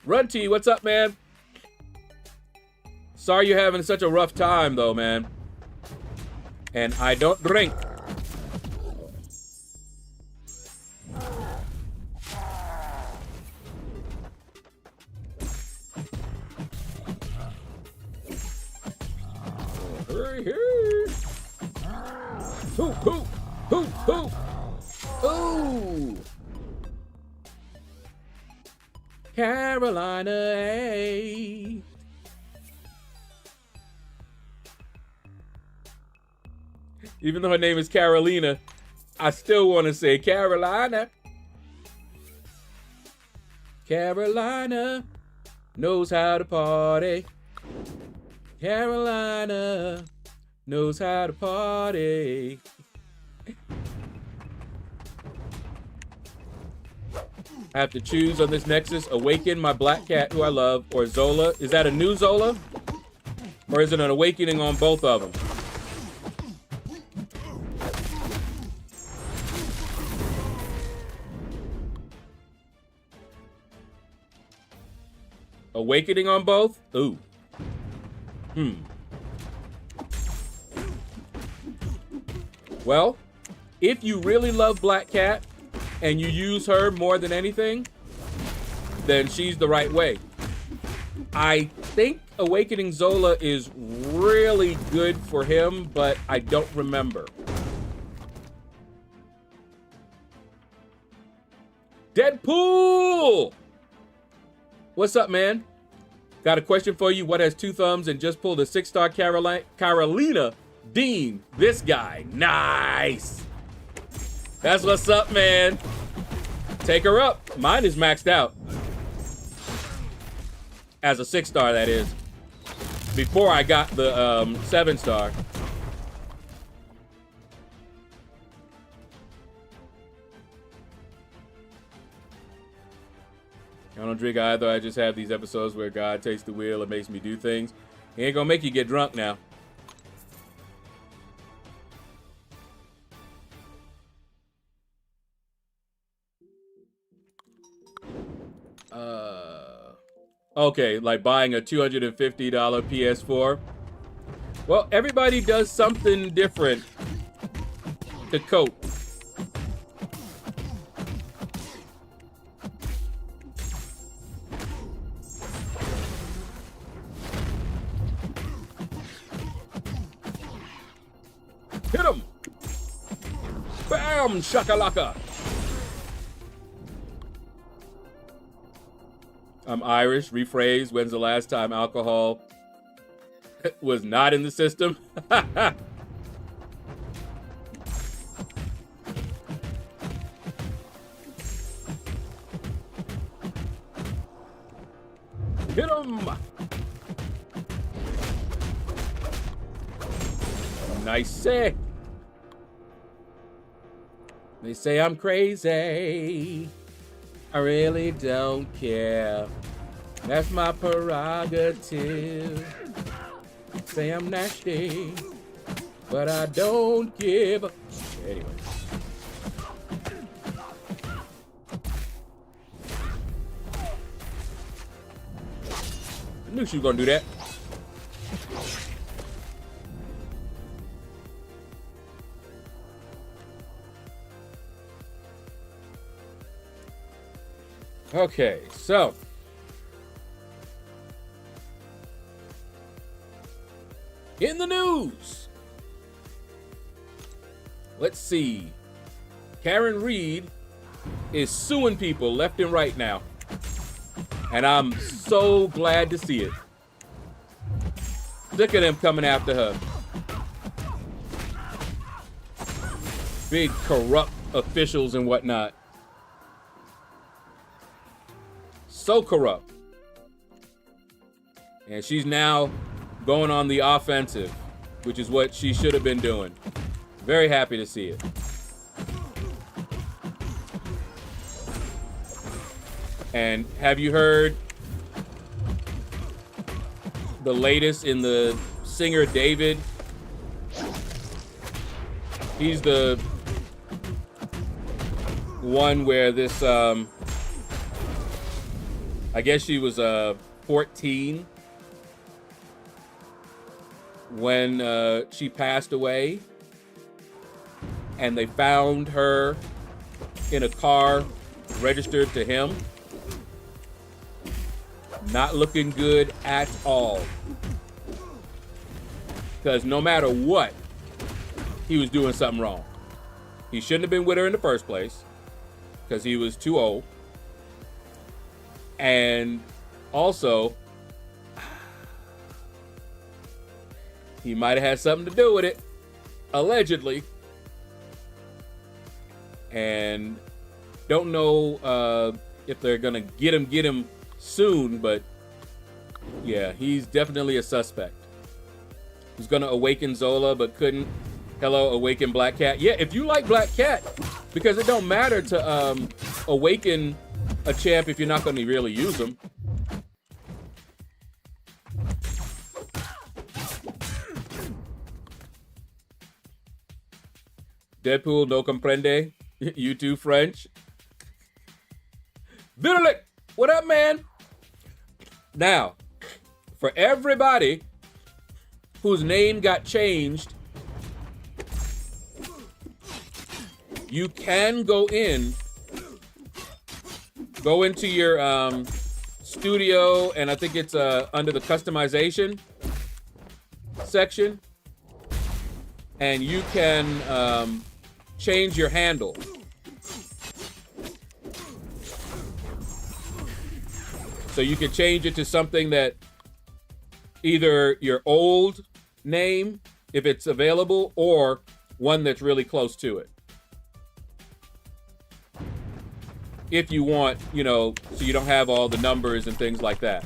Runty, what's up, man? Sorry you're having such a rough time, though, man. And I don't drink. Hoo. Ooh. Carolina, hey. Even though her name is Carolina, I still want to say Carolina. Carolina. knows how to party. Carolina knows how to party. I have to choose on this Nexus, Awaken my black cat who I love, or Zola. Is that a new Zola? Or is it an awakening on both of them? Awakening on both? Ooh. Well, if you really love Black Cat and you use her more than anything, then she's the right way. I think Awakening Zola is really good for him, but I don't remember. Deadpool! What's up, man? Got a question for you. What has 2 thumbs and just pulled a 6-star Carolina Dean? This guy. Nice. That's what's up, man. Take her up. Mine is maxed out. As a 6-star, that is. Before I got the 7-star. I don't drink either. I just have these episodes where God takes the wheel and makes me do things. He ain't gonna make you get drunk now. Okay, like buying a $250 PS4. Well, everybody does something different to cope. Hit him! Bam! Shakalaka! I'm Irish. Rephrase. When's the last time alcohol was not in the system? Hit him! Nice say. They say I'm crazy. I really don't care. That's my prerogative. Say I'm nasty, but I don't give a... Anyway. I knew she was gonna do that. Okay, so in the news, let's see. Karen Reed is suing people left and right now, and I'm so glad to see it. Look at them coming after her. Big corrupt officials and whatnot. So corrupt. And she's now going on the offensive, which is what she should have been doing. Very happy to see it. And have you heard the latest in the singer David? He's the one where this, I guess she was 14 when she passed away, and they found her in a car registered to him. Not looking good at all. Because no matter what, he was doing something wrong. He shouldn't have been with her in the first place because he was too old. And also, he might have had something to do with it, allegedly. And don't know if they're gonna get him soon, but Yeah, he's definitely a suspect. He's gonna awaken Zola, but couldn't. Hello, awaken Black Cat. Yeah, if you like Black Cat, because it don't matter to awaken a champ if you're not gonna really use him. Deadpool, no comprende. You too, French. Virulent, what up, man? Now, for everybody whose name got changed, you can go into your studio, and I think it's under the customization section, and you can change your handle. So you can change it to something that either your old name, if it's available, or one that's really close to it. If you want, you know, so you don't have all the numbers and things like that.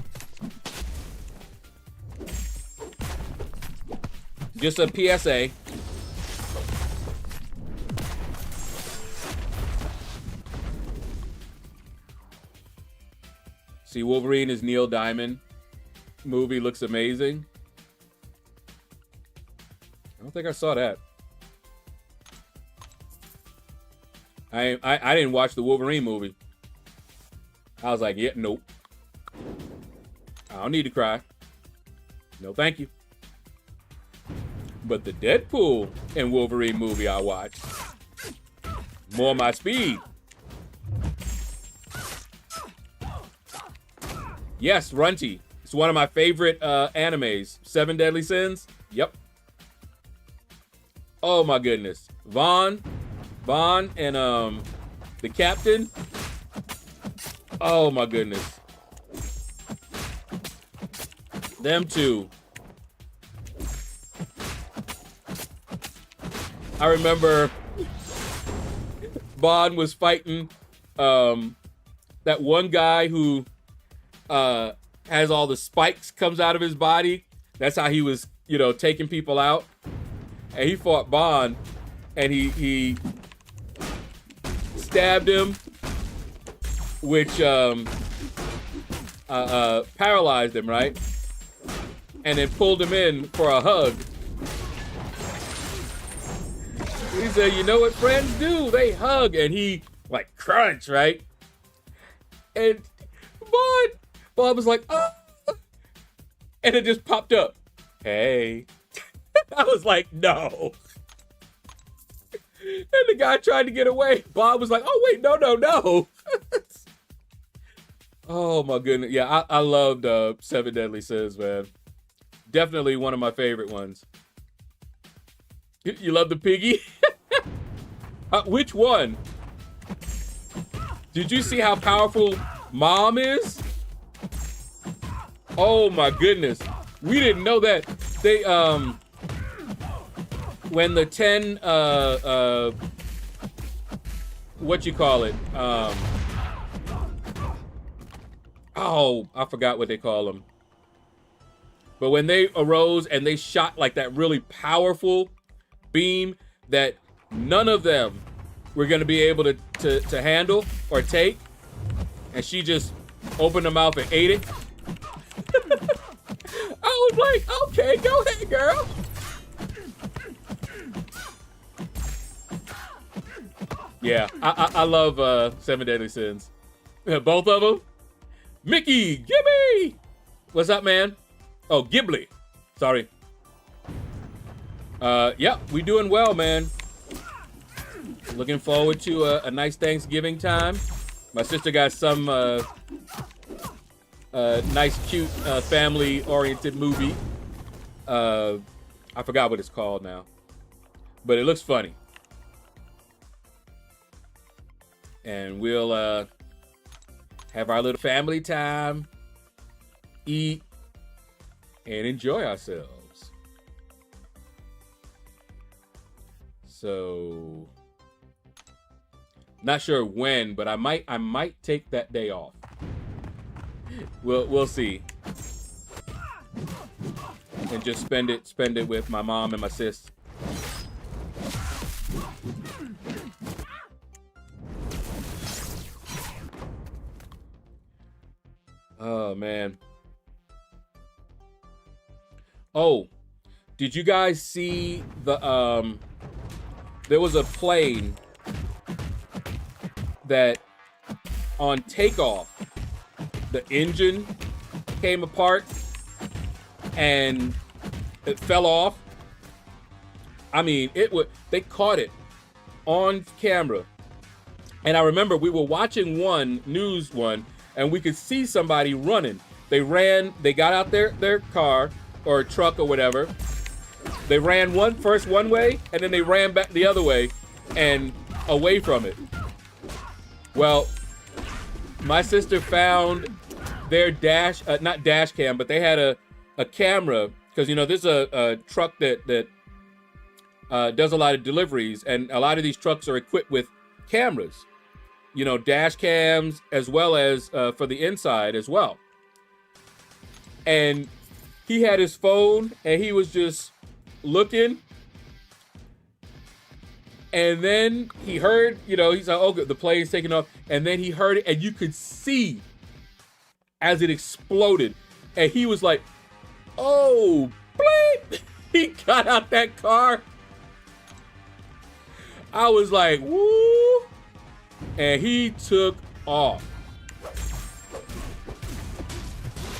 Just a PSA. See, Wolverine is Neil Diamond. Movie looks amazing. I don't think I saw that. I didn't watch the Wolverine movie. I was like, yeah, nope. I don't need to cry. No, thank you. But the Deadpool and Wolverine movie I watched. More my speed. Yes, Runty. It's one of my favorite animes. 7 Deadly Sins. Yep. Oh my goodness. Vaughn and the captain. Oh my goodness. Them two. I remember Bond was fighting that one guy who has all the spikes comes out of his body. That's how he was, you know, taking people out. And he fought Bond, and he stabbed him, which paralyzed him, right? And then pulled him in for a hug. He said, "You know what friends do? They hug." And he like crunch, right? And Bob was like, "Oh," and it just popped up. Hey. I was like, no. And the guy tried to get away. Bob was like, oh, wait, no. Oh, my goodness. Yeah, I loved 7 Deadly Sins, man. Definitely one of my favorite ones. You love the piggy? Which one? Did you see how powerful Mom is? Oh, my goodness. We didn't know that. They, when the 10, what you call it? Oh, I forgot what they call them. But when they arose and they shot like that really powerful beam that none of them were going to be able to handle or take, and she just opened her mouth and ate it. I was like, okay, go ahead, girl. Yeah, I love 7 Deadly Sins. Both of them. Mickey, Gibby! What's up, man? Oh, Ghibli. Sorry. Yeah, we doing well, man. Looking forward to a nice Thanksgiving time. My sister got some nice, cute, family-oriented movie. I forgot what it's called now. But it looks funny. And we'll have our little family time, eat, and enjoy ourselves. So, not sure when, but I might take that day off. We'll see. and just spend it with my mom and my sis. Oh man. Oh, did you guys see the there was a plane that on takeoff the engine came apart and it fell off. I mean, they caught it on camera. And I remember we were watching one news one and we could see somebody running. They got out their car or truck or whatever. They ran first one way and then they ran back the other way and away from it. Well, my sister found their not dash cam, but they had a camera, because you know there's a truck that does a lot of deliveries, and a lot of these trucks are equipped with cameras, you know, dash cams as well as for the inside as well. And he had his phone and he was just looking, and then he heard, you know, he's like, oh, the plane's taking off, and then he heard it, and you could see as it exploded, and he was like, oh, bleep. He got out that car. I was like, woo, and he took off.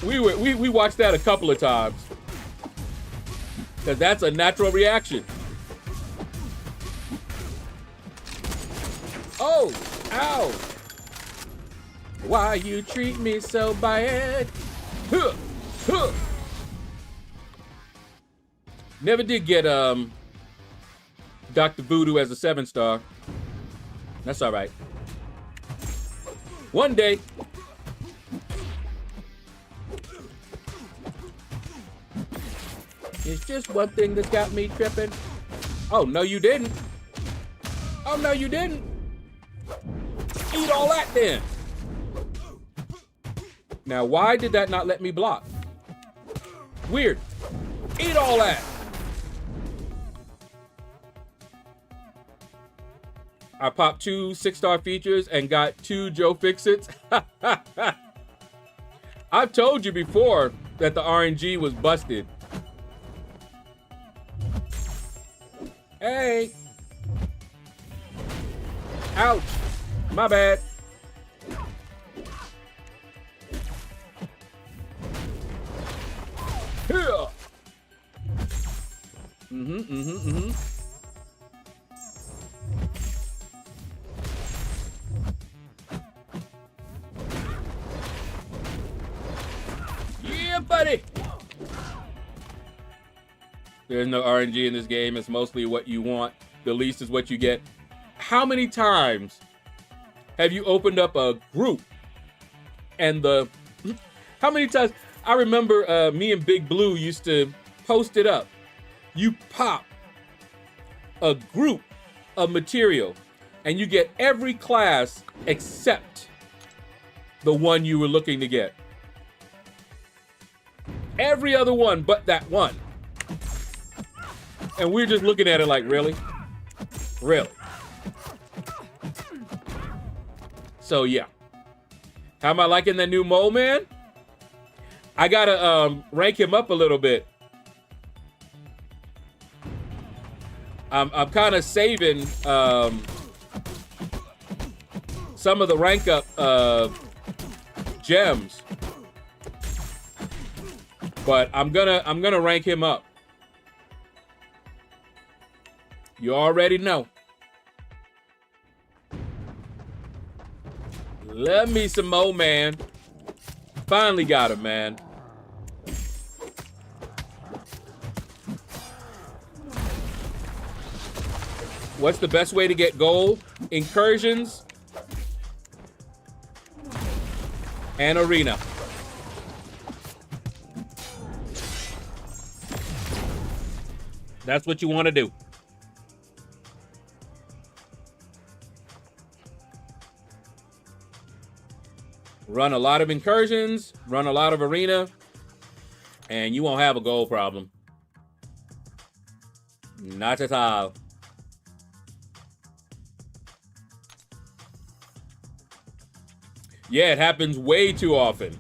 We watched that a couple of times, because that's a natural reaction. Oh, ow. Why you treat me so bad? Huh, huh. Never did get Dr. Voodoo as a 7-star. That's all right. One day. It's just one thing that's got me tripping. Oh, no, you didn't. Oh, no, you didn't. Eat all that then. Now, why did that not let me block? Weird. Eat all that. I popped 2 6-star features and got 2 Joe Fix-Its. I've told you before that the RNG was busted. Hey. Ouch. My bad. Here. Yeah, buddy. There's no RNG in this game. It's mostly what you want. The least is what you get. How many times have you opened up a group and how many times? I remember me and Big Blue used to post it up. You pop a group of material and you get every class except the one you were looking to get. Every other one but that one. And we're just looking at it like, really? Really? So yeah. How am I liking that new mole man? I gotta rank him up a little bit. I'm kind of saving some of the rank up gems, but I'm gonna rank him up. You already know. Love me some more, man. Finally got him, man. What's the best way to get gold? Incursions and arena. That's what you want to do. Run a lot of incursions, run a lot of arena, and you won't have a gold problem. Not at all. Yeah, it happens way too often.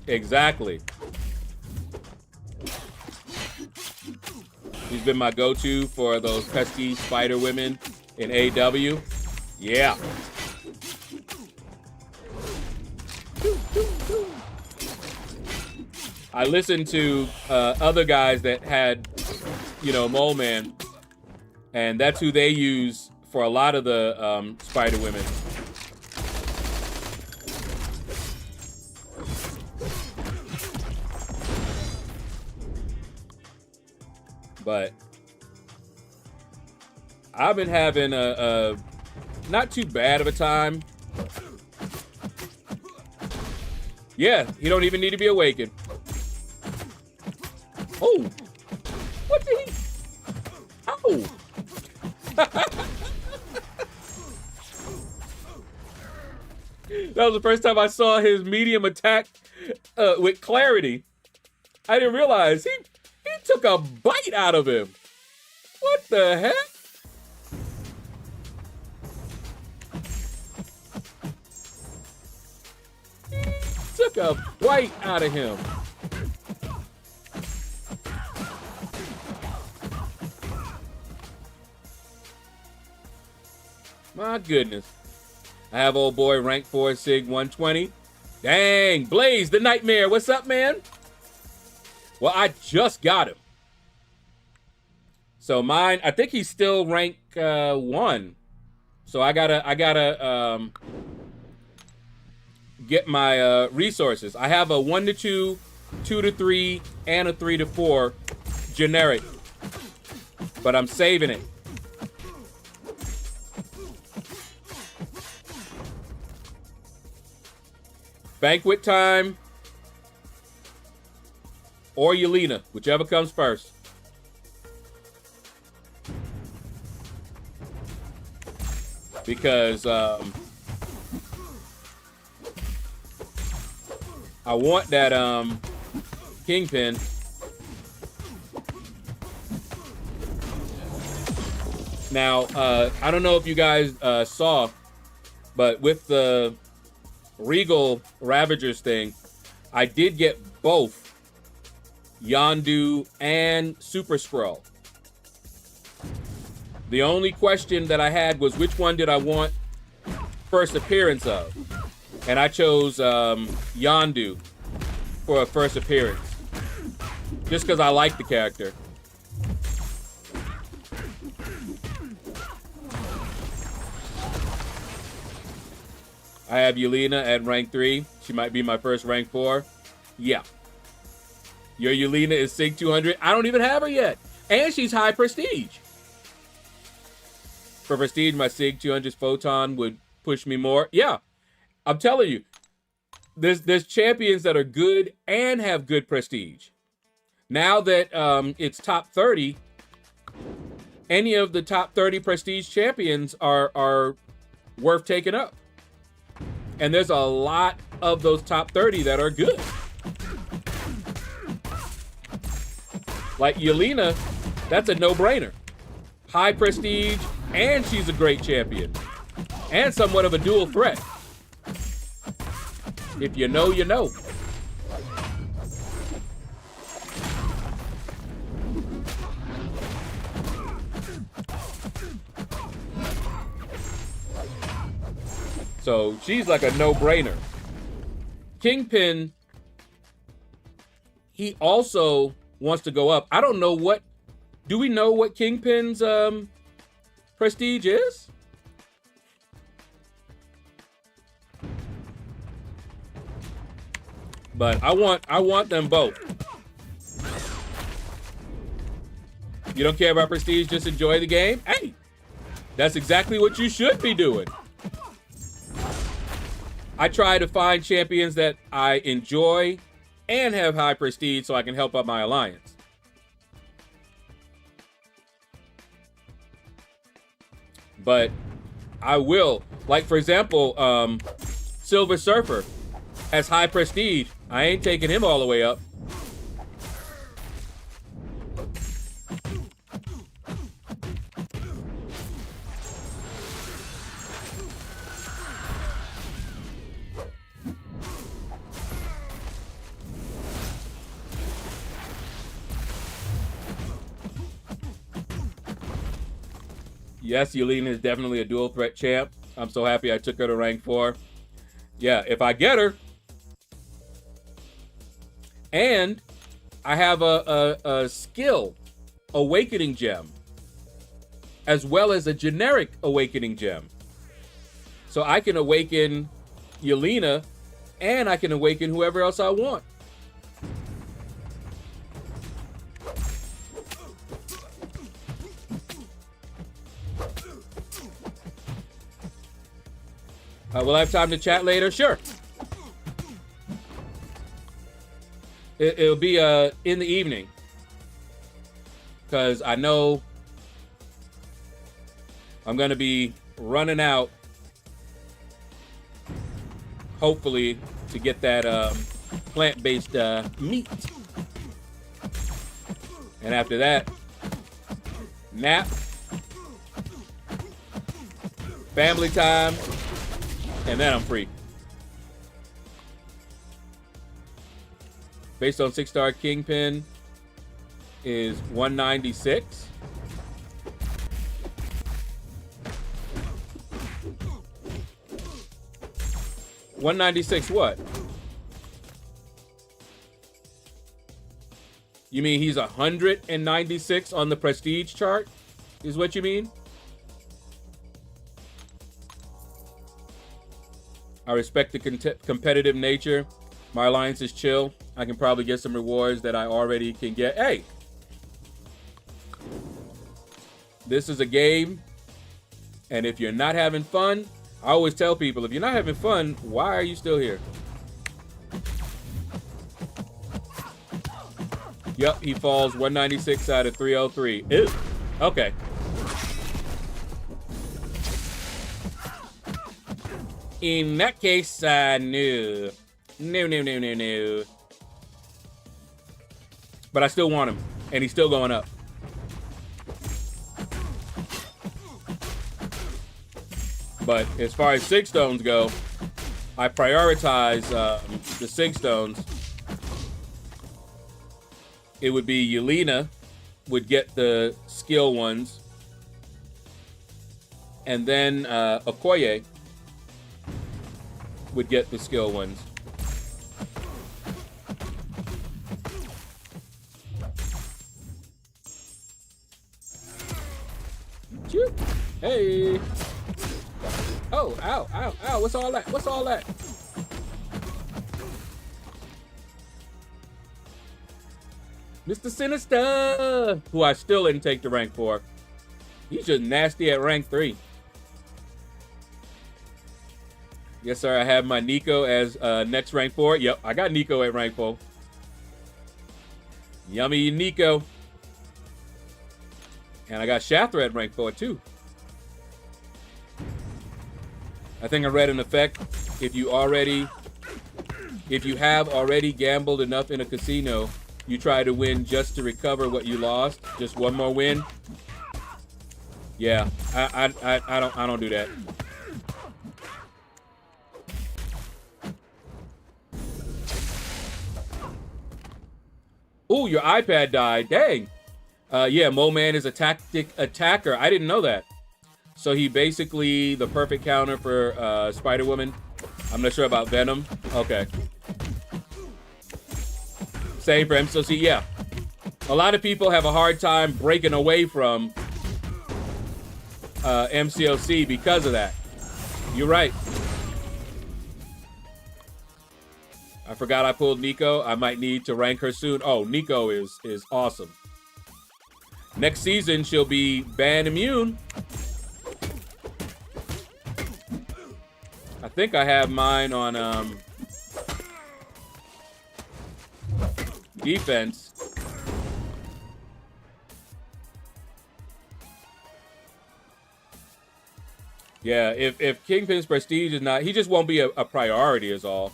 Exactly. He's been my go-to for those pesky spider women in AW. Yeah. I listened to other guys that had, you know, Mole Man, and that's who they use for a lot of the spider women. But I've been having a not too bad of a time. Yeah, he don't even need to be awakened. Oh, what did he? Oh. That was the first time I saw his medium attack with clarity. I didn't realize he took a bite out of him. What the heck? He took a bite out of him. My goodness. I have old boy rank 4 Sig 120. Dang, Blaze the Nightmare. What's up, man? Well, I just got him. So mine, I think he's still rank 1. So I gotta get my resources. I have a 1 to 2, 2 to 3, and a 3 to 4 generic. But I'm saving it. Banquet time or Yelena, whichever comes first. Because I want that Kingpin. Now, I don't know if you guys saw, but with the Regal Ravagers thing, I did get both Yondu and Super Skrull. The only question that I had was which one did I want first appearance of? And I chose Yondu for a first appearance. Just because I like the character. I have Yelena at rank 3. She might be my first rank 4. Yeah. Your Yelena is Sig 200. I don't even have her yet. And she's high prestige. For prestige, my Sig 200's Photon would push me more. Yeah. I'm telling you. There's champions that are good and have good prestige. Now that it's top 30, any of the top 30 prestige champions are worth taking up. And there's a lot of those top 30 that are good. Like Yelena, that's a no-brainer. High prestige, and she's a great champion. And somewhat of a dual threat. If you know, you know. So she's like a no-brainer. Kingpin, he also wants to go up. I don't know what, do we know what Kingpin's prestige is? But I want them both. You don't care about prestige, just enjoy the game? Hey, that's exactly what you should be doing. I try to find champions that I enjoy and have high prestige so I can help out my alliance. But I will, like for example, Silver Surfer has high prestige. I ain't taking him all the way up. Yes, Yelena is definitely a dual threat champ. I'm so happy I took her to rank 4. Yeah, if I get her, and I have a skill awakening gem, as well as a generic awakening gem. So I can awaken Yelena, and I can awaken whoever else I want. Will I have time to chat later? Sure. It'll be in the evening, because I know I'm going to be running out, hopefully, to get that plant-based meat. And after that, nap, family time, and then I'm free. Based on 6-star Kingpin is 196. $196 what? You mean he's 196 on the prestige chart? Is what you mean? I respect the competitive nature. My alliance is chill. I can probably get some rewards that I already can get. Hey! This is a game. And if you're not having fun, I always tell people, if you're not having fun, why are you still here? Yep, he falls 196 out of 303. Ew. Okay. In that case, no. No. But I still want him, and he's still going up. But as far as 6 stones go, I prioritize the 6 stones. It would be Yelena would get the skill ones, and then Okoye would get the skill ones. Choo. Hey. Oh, ow, ow, ow. What's all that? What's all that? Mr. Sinister, who I still didn't take to rank 4. He's just nasty at rank 3. Yes, sir. I have my Nico as next rank 4. Yep, I got Nico at rank 4. Yummy Nico. And I got Shathra at rank 4 too. I think I read an effect. If you have already gambled enough in a casino, you try to win just to recover what you lost. Just one more win. Yeah, I don't do that. Ooh, your iPad died. Dang. Yeah, Mo-Man is a tactic attacker. I didn't know that. So he basically the perfect counter for Spider-Woman. I'm not sure about Venom. Okay. Same for MCOC. Yeah. A lot of people have a hard time breaking away from MCOC because of that. You're right. I forgot I pulled Nico. I might need to rank her soon. Oh, Nico is awesome. Next season, she'll be ban immune. I think I have mine on defense. Yeah, if Kingpin's prestige is not, he just won't be a priority is all.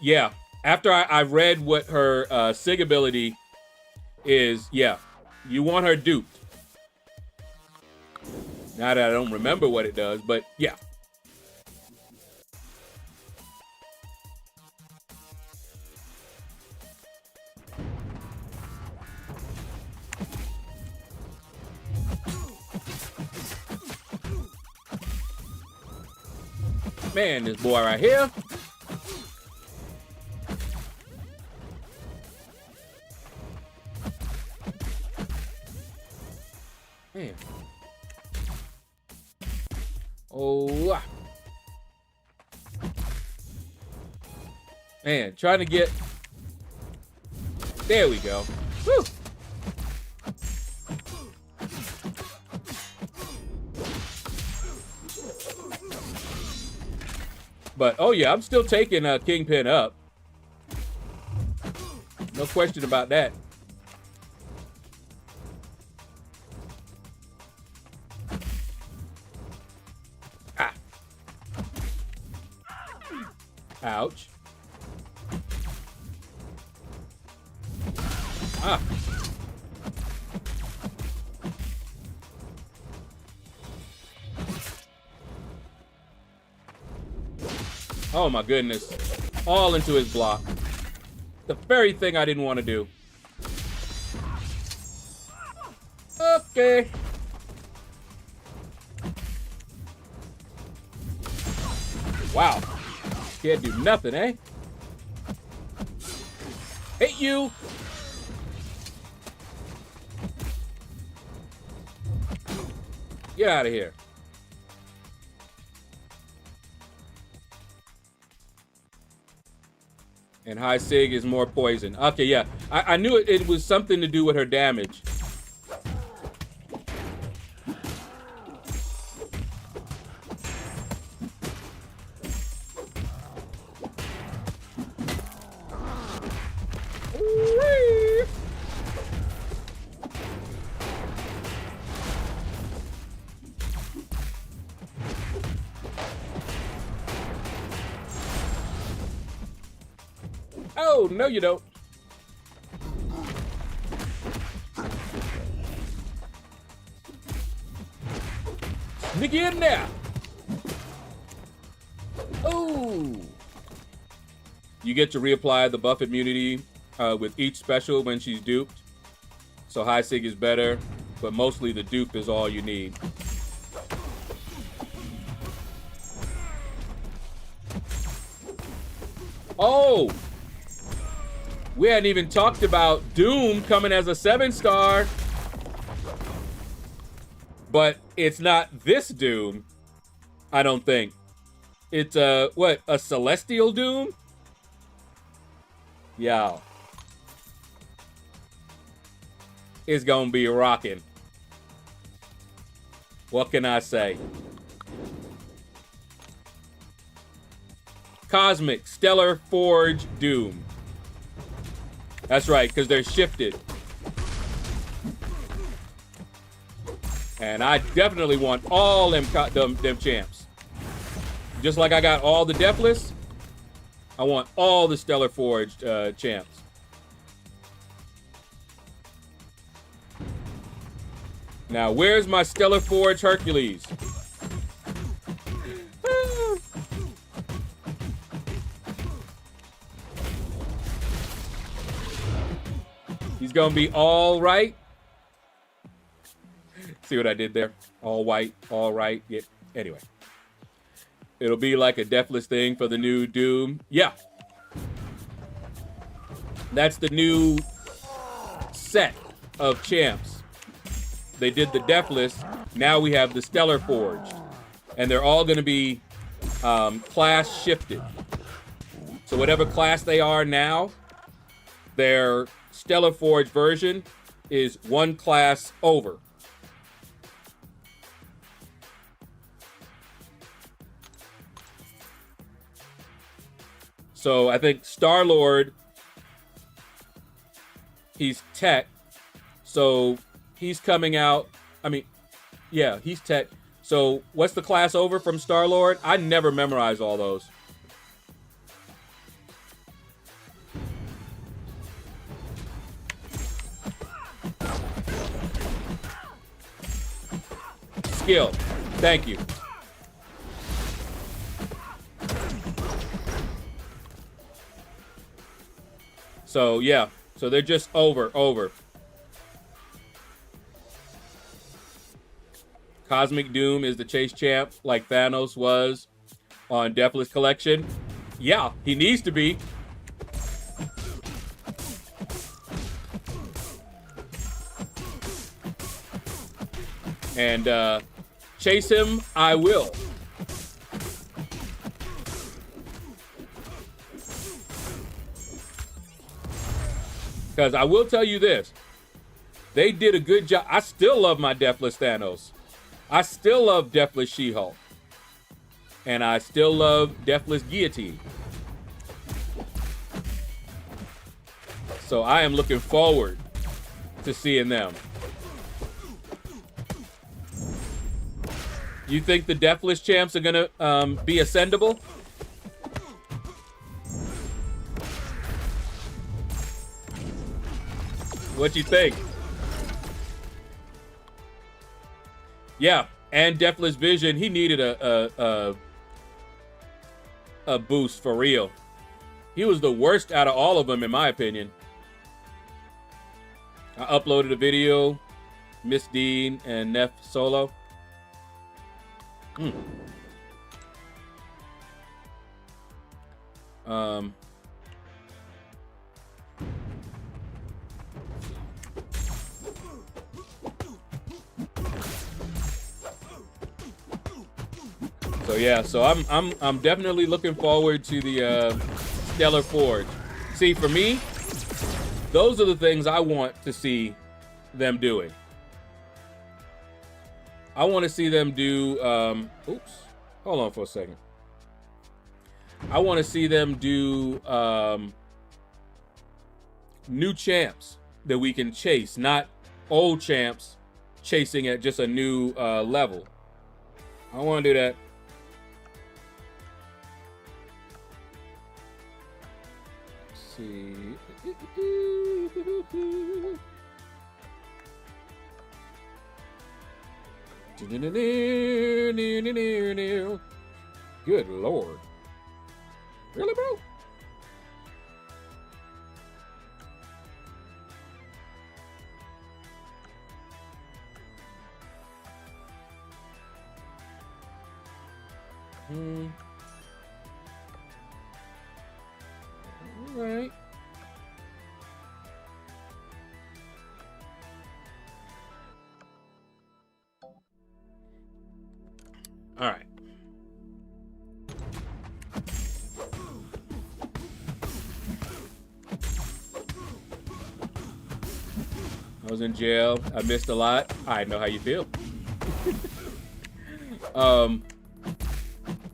Yeah, after I read what her SIG ability is, yeah, you want her duped. Now that I don't remember what it does, but yeah. Man, this boy right here. Man. Oh. Man, trying to get... There we go. Woo. But, oh yeah, I'm still taking Kingpin up. No question about that. Ah. Ouch. Ah. Oh my goodness. All into his block. The very thing I didn't want to do. Okay. Wow. Can't do nothing, eh? Hate you. Get out of here. And High Sig is more poison. Okay, yeah. I knew it was something to do with her damage. Oh, no you don't. Sneak in there. Oh. You get to reapply the buff immunity with each special when she's duped. So High Sig is better, but mostly the dupe is all you need. Oh! We hadn't even talked about Doom coming as a 7-star. But it's not this Doom, I don't think. It's what, a Celestial Doom? Yeah. It's gonna be rocking. What can I say? Cosmic Stellar Forge Doom. That's right, because they're shifted. And I definitely want all them champs. Just like I got all the Deathless, I want all the Stellar Forged champs. Now, where's my Stellar Forge Hercules? He's gonna be all right. See what I did there? All white, all right. Yeah. Anyway, it'll be like a deathless thing for the new Doom. Yeah, that's the new set of champs. They did the deathless. Now we have the Stellar Forged, and they're all gonna be class shifted. So whatever class they are now, their Stellar Forge version is one class over. So I think Star-Lord, he's tech. So he's coming out. I mean, yeah, he's tech. So what's the class over from Star-Lord? I never memorize all those. Skill. Thank you. So, yeah. So they're just over. Cosmic Doom is the chase champ, like Thanos was. on Deathless Collection. Yeah, he needs to be. And chase him, I will. Because I will tell you this. They did a good job. I still love my Deathless Thanos. I still love Deathless She-Hulk. And I still love Deathless Guillotine. So I am looking forward to seeing them. You think the Deathless champs are gonna be ascendable? What you think? Yeah, and Deathless Vision, he needed a boost for real. He was the worst out of all of them, in my opinion. I uploaded a video, Miss Dean and Neff Solo. So yeah, so I'm definitely looking forward to the Stellar Forge. See, for me, those are the things I want to see them doing. I want to see them do, oops, hold on for a second. I want to see them do new champs that we can chase, not old champs chasing at just a new level. I want to do that. Let's see. Good Lord. Really, bro? All right. All right. I was in jail. I missed a lot. I know how you feel. I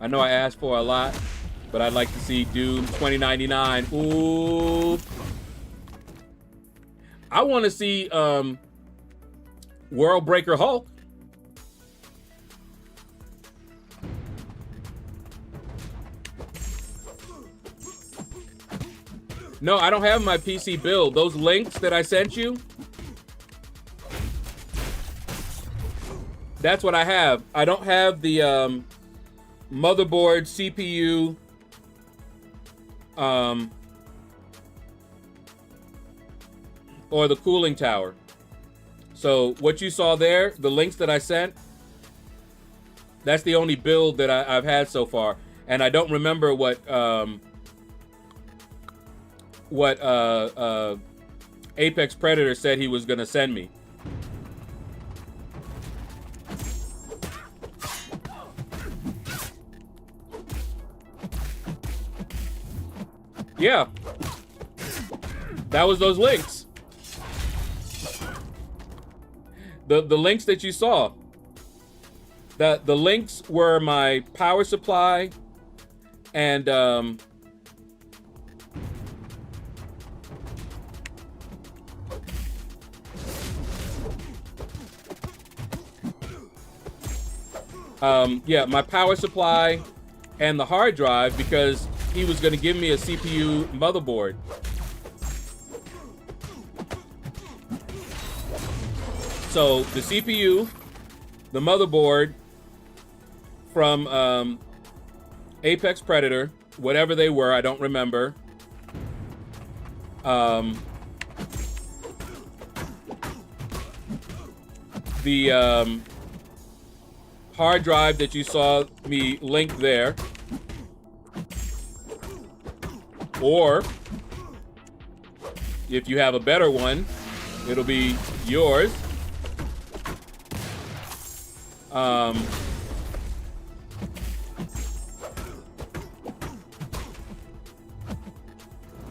know I asked for a lot, but I'd like to see Doom 2099. Ooh. I want to see World Breaker Hulk. No, I don't have my PC build. Those links that I sent you, that's what I have. I don't have the motherboard, CPU, or the cooling tower. So what you saw there, the links that I sent, that's the only build that I've had so far. And I don't remember what Apex Predator said he was gonna send me. Yeah, that was those links. The links that you saw. The links were my power supply and yeah, my power supply and the hard drive, because he was going to give me a CPU motherboard. So the CPU, the motherboard from Apex Predator, whatever they were, I don't remember. The hard drive that you saw me link there, Or if you have a better one, it'll be yours.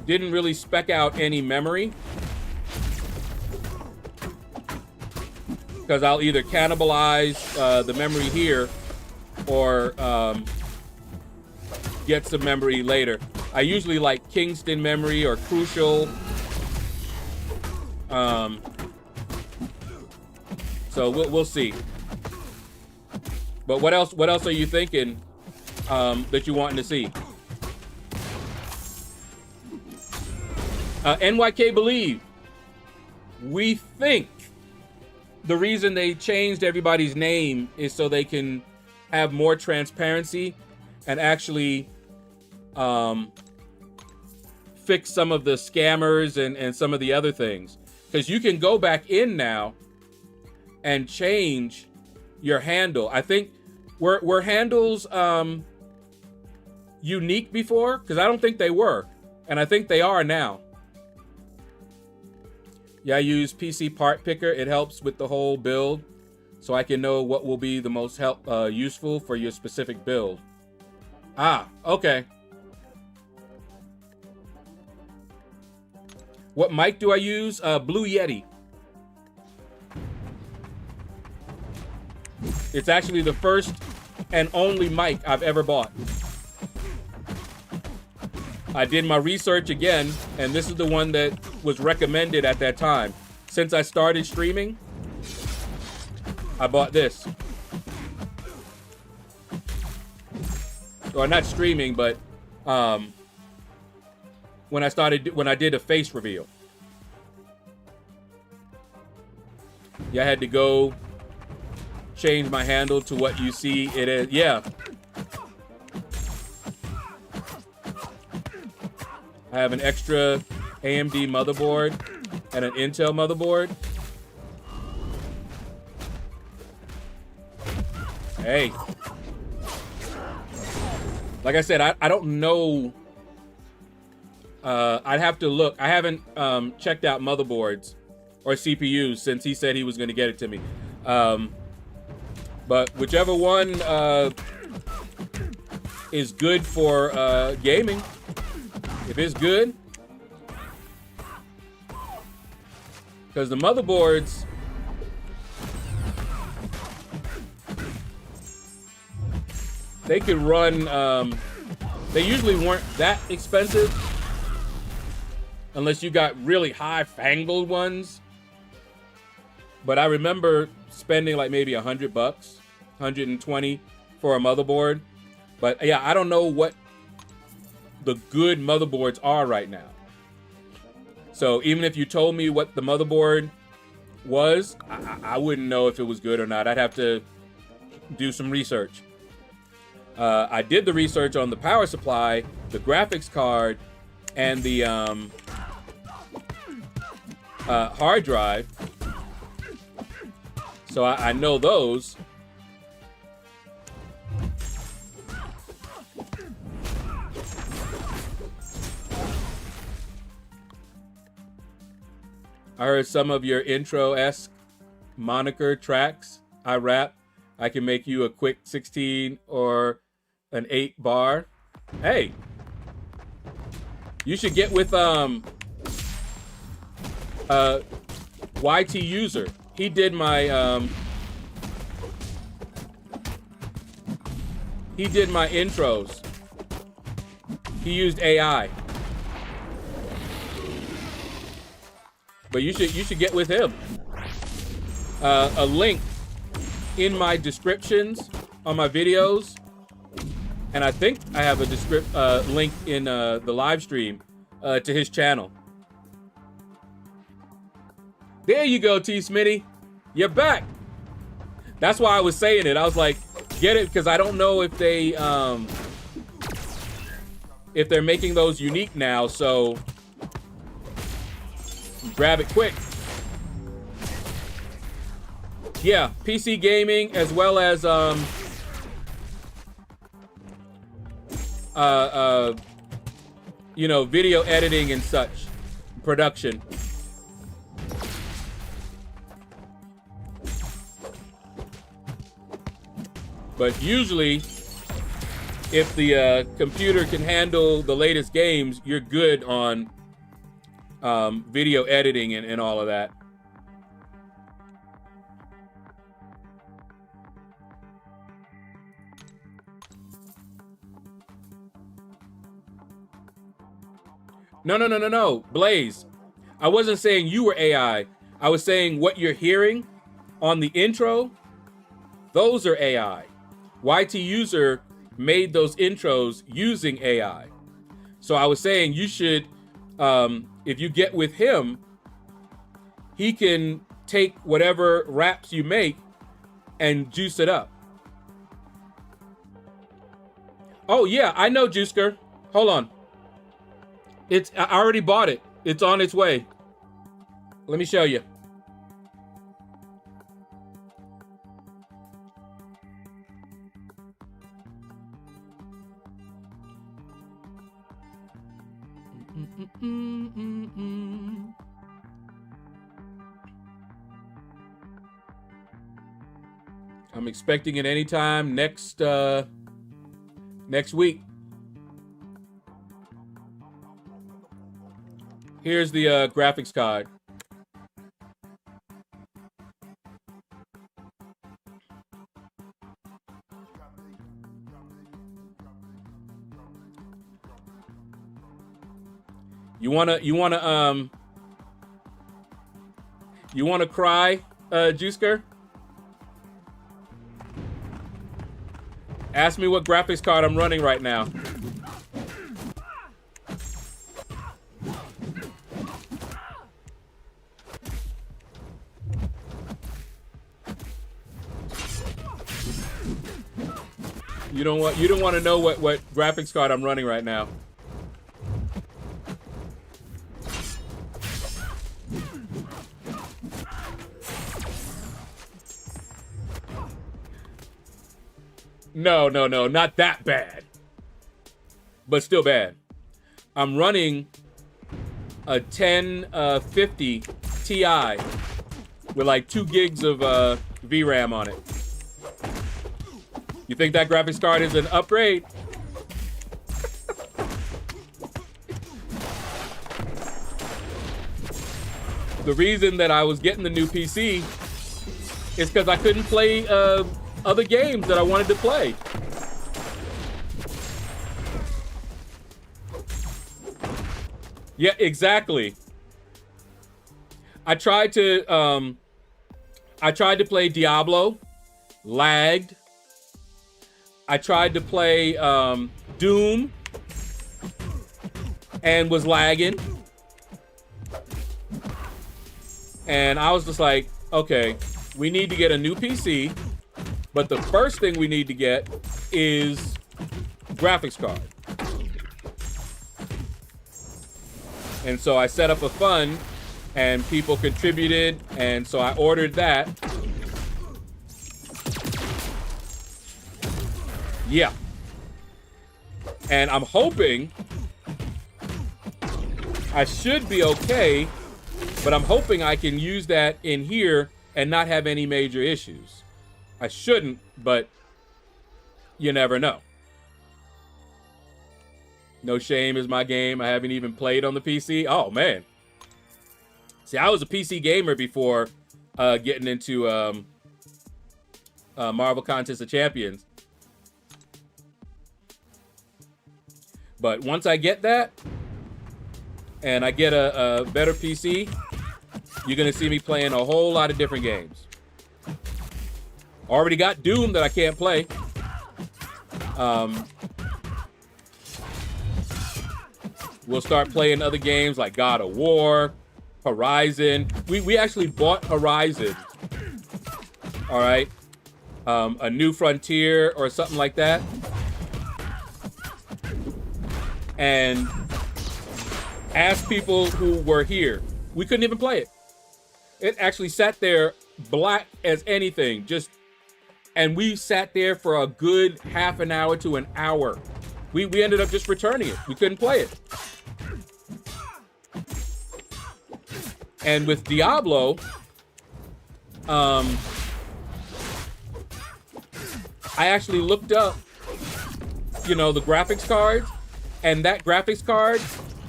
Didn't really spec out any memory, because I'll either cannibalize the memory here or get some memory later. I usually like Kingston memory or Crucial. So we'll see. But what else are you thinking that you wanting to see? NYK Believe. We think the reason they changed everybody's name is so they can have more transparency and actually fix some of the scammers and some of the other things. Because you can go back in now and change your handle. I think were handles unique before? Because I don't think they were, and I think they are now. Yeah, I use PC Part Picker. It helps with the whole build, so I can know what will be the most useful for your specific build. Ah, okay. What mic do I use? Blue Yeti. It's actually the first and only mic I've ever bought. I did my research again, and this is the one that was recommended at that time. Since I started streaming, I bought this. Or not streaming, but when I did a face reveal. Yeah, I had to go change my handle to what you see it is. Yeah. I have an extra AMD motherboard and an Intel motherboard. Hey. Like I said, I don't know. I'd have to look. I haven't checked out motherboards or CPUs since he said he was going to get it to me. But whichever one is good for gaming, if it's good, because the motherboards, they could run, they usually weren't that expensive unless you got really high fangled ones. But I remember spending like maybe $100, 120 for a motherboard. But yeah, I don't know what the good motherboards are right now. So even if you told me what the motherboard was, I wouldn't know if it was good or not. I'd have to do some research. I did the research on the power supply, the graphics card, and the hard drive. So I know those. I heard some of your intro-esque moniker tracks. I rap. I can make you a quick 16 or an 8 bar. Hey, you should get with YT User. He did my intros. He used AI. But you should get with him. A link in my descriptions on my videos, and I think I have a link in the live stream to his channel. There you go, T Smitty. You're back. That's why I was saying it. I was like, get it, because I don't know if they're making those unique now, so grab it quick. Yeah, PC gaming as well as you know, video editing and such, production. But usually, if the computer can handle the latest games, you're good on video editing and all of that. No, Blaze. I wasn't saying you were AI. I was saying what you're hearing on the intro, those are AI. YT User made those intros using AI. So I was saying you should, if you get with him, he can take whatever raps you make and juice it up. Oh yeah, I know, Juicer. Hold on. I already bought it. It's on its way. Let me show you. I'm expecting it anytime next week. Here's the graphics card. You wanna cry, Juicer? Ask me what graphics card I'm running right now. You don't want to know what graphics card I'm running right now. No, not that bad. But still bad. I'm running a 1050 Ti with like 2 gigs of VRAM on it. You think that graphics card is an upgrade? The reason that I was getting the new PC is because I couldn't play other games that I wanted to play. Yeah, exactly. I tried to play Diablo, lagged. I tried to play Doom and was lagging. And I was just like, okay, we need to get a new PC, but the first thing we need to get is graphics card. And so I set up a fund and people contributed, and so I ordered that. Yeah. And I'm hoping I should be okay, but I'm hoping I can use that in here and not have any major issues. I shouldn't, but you never know. No Shame is my game. I haven't even played on the PC. Oh, man. See, I was a PC gamer before getting into Marvel Contest of Champions. But once I get that, and I get a better PC, you're going to see me playing a whole lot of different games. Already got Doom that I can't play. We'll start playing other games like God of War, Horizon. We actually bought Horizon. All right. A New Frontier or something like that. And asked people who were here. We couldn't even play it. It actually sat there black as anything. And we sat there for a good half an hour to an hour. We ended up just returning it. We couldn't play it. And with Diablo, I actually looked up, you know, the graphics cards, and that graphics card,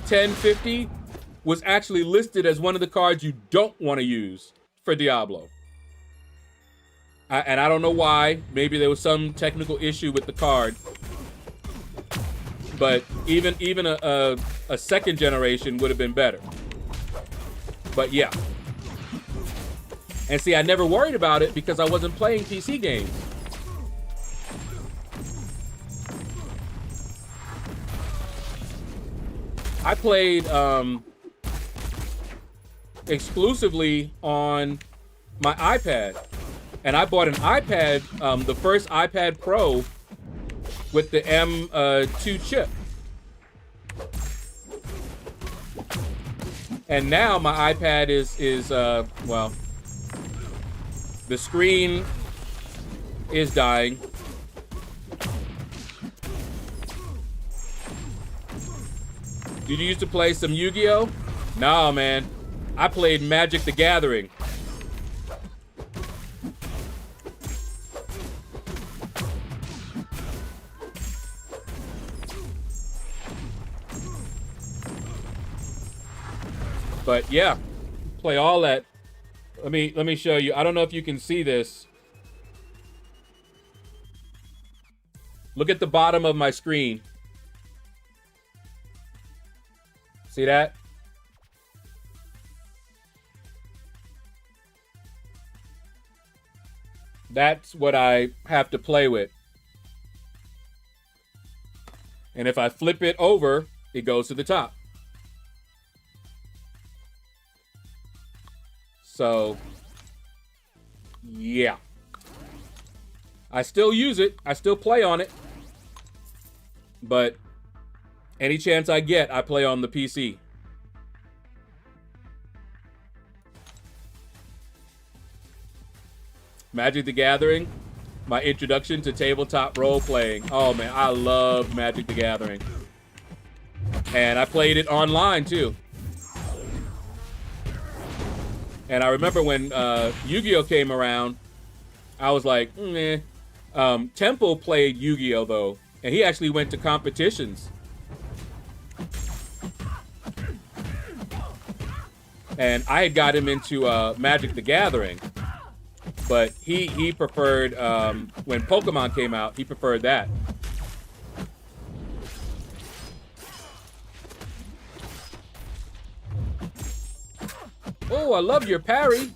1050, was actually listed as one of the cards you don't want to use for Diablo. And I don't know why. Maybe there was some technical issue with the card. But even a second generation would have been better. But yeah. And see, I never worried about it because I wasn't playing PC games. I played exclusively on my iPad. And I bought an iPad, the first iPad Pro with the M2 chip. And now my iPad is well, the screen is dying. Did you used to play some Yu-Gi-Oh? No, man. I played Magic the Gathering. But yeah, play all that. Let me show you. I don't know if you can see this. Look at the bottom of my screen. See that? That's what I have to play with. And if I flip it over, it goes to the top. So, yeah. I still use it. I still play on it. But any chance I get, I play on the PC. Magic the Gathering, my introduction to tabletop role-playing. Oh, man, I love Magic the Gathering. And I played it online, too. And I remember when Yu-Gi-Oh came around, I was like, meh. Temple played Yu-Gi-Oh, though. And he actually went to competitions. And I had got him into Magic the Gathering. But he preferred, when Pokemon came out, he preferred that. Oh, I love your parry.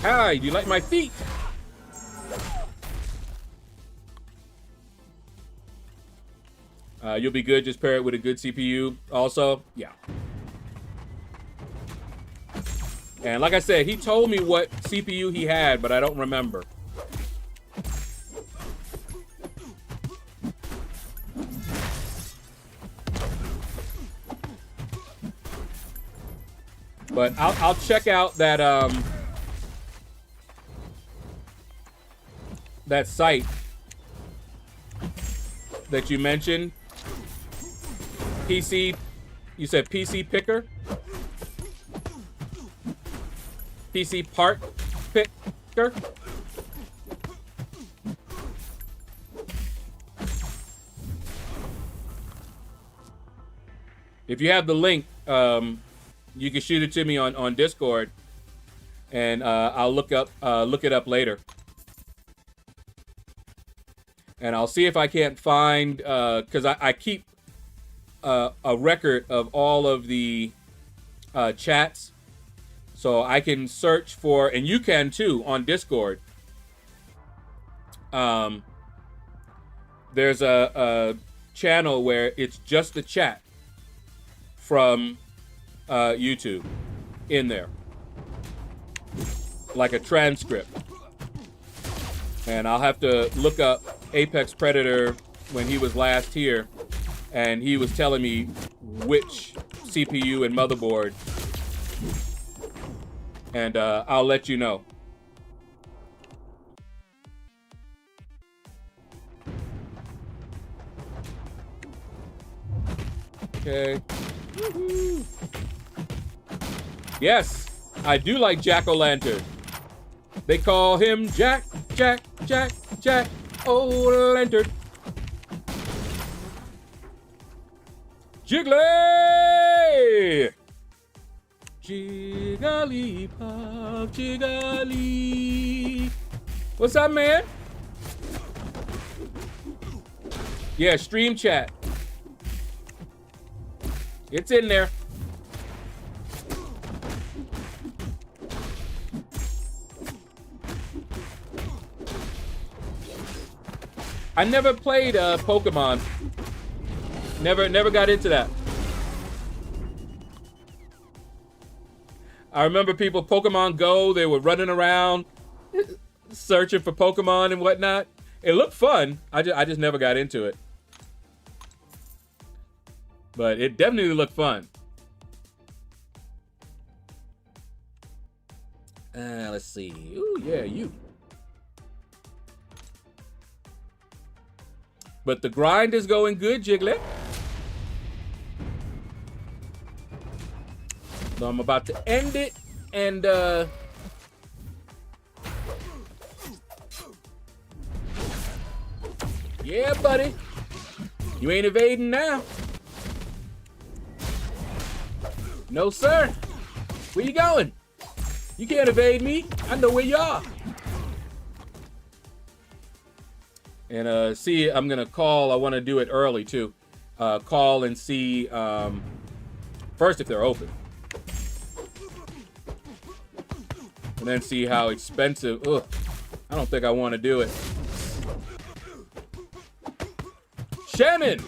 Hi, do you like my feet? You'll be good, just pair it with a good CPU. Also, yeah. And like I said, he told me what CPU he had, but I don't remember. But I'll check out that that site that you mentioned. PC, you said PC Picker? PC Part Picker? If you have the link, you can shoot it to me on Discord, and I'll look it up later. And I'll see if I can't find, because I keep a record of all of the chats, so I can search for, and you can too on Discord. There's a channel where it's just the chat from YouTube in there, like a transcript. And I'll have to look up Apex Predator when he was last here, and he was telling me which CPU and motherboard, and I'll let you know. Okay. Woo-hoo. Yes, I do like Jack-o'-lantern. They call him Jack O-lantern. Jiggly! Jiggly pop, jiggly. What's up, man? Yeah, stream chat. It's in there. I never played Pokemon. Never got into that. I remember people, Pokemon Go, they were running around searching for Pokemon and whatnot. It looked fun. I just never got into it. But it definitely looked fun. Let's see. Ooh, yeah, you. But the grind is going good, Jiggly. So I'm about to end it, and yeah, buddy. You ain't evading now. No, sir. Where you going? You can't evade me. I know where you are. And see, I'm gonna call. I want to do it early too. Call and see first if they're open, and then see how expensive. Ugh, I don't think I want to do it. Shannon,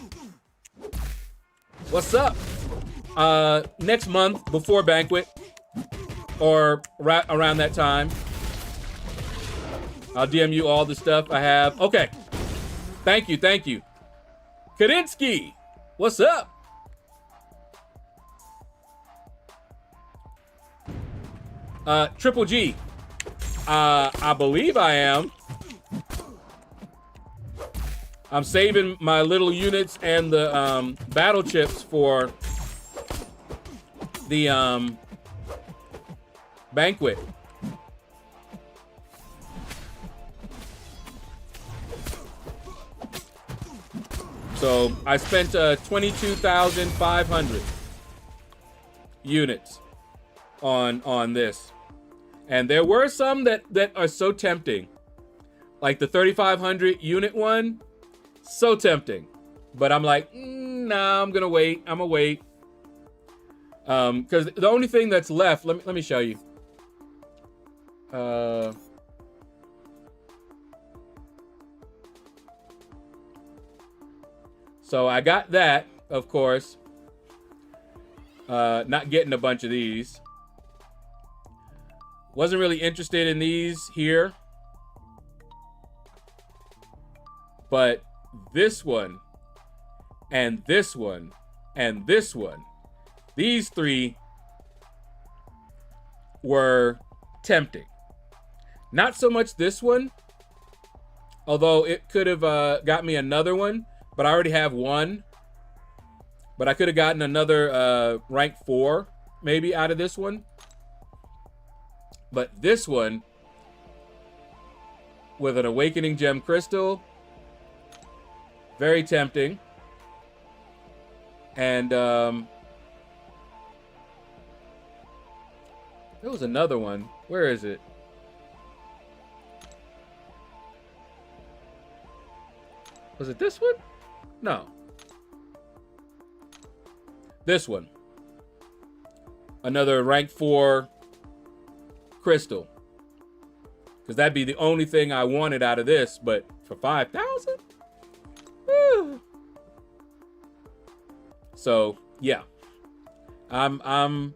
what's up? Next month before banquet, or right around that time, I'll DM you all the stuff I have. Okay. Thank you. Kadinsky, what's up? Triple G, I believe I am. I'm saving my little units and the battle chips for the banquet. So I spent 22,500 units on this, and there were some that are so tempting, like the 3,500 unit one, so tempting. But I'm like, nah, I'm gonna wait. Because the only thing that's left, let me show you. So I got that, of course. Not getting a bunch of these. Wasn't really interested in these here. But this one, and this one, and this one, these three were tempting. Not so much this one, although it could have got me another one. But I already have one. But I could have gotten another rank 4 maybe out of this one. But this one with an Awakening Gem Crystal, very tempting. And there was another one. Where is it? Was it this one? No. This one. Another rank 4 crystal. Because that'd be the only thing I wanted out of this, but for 5,000? So, yeah. I'm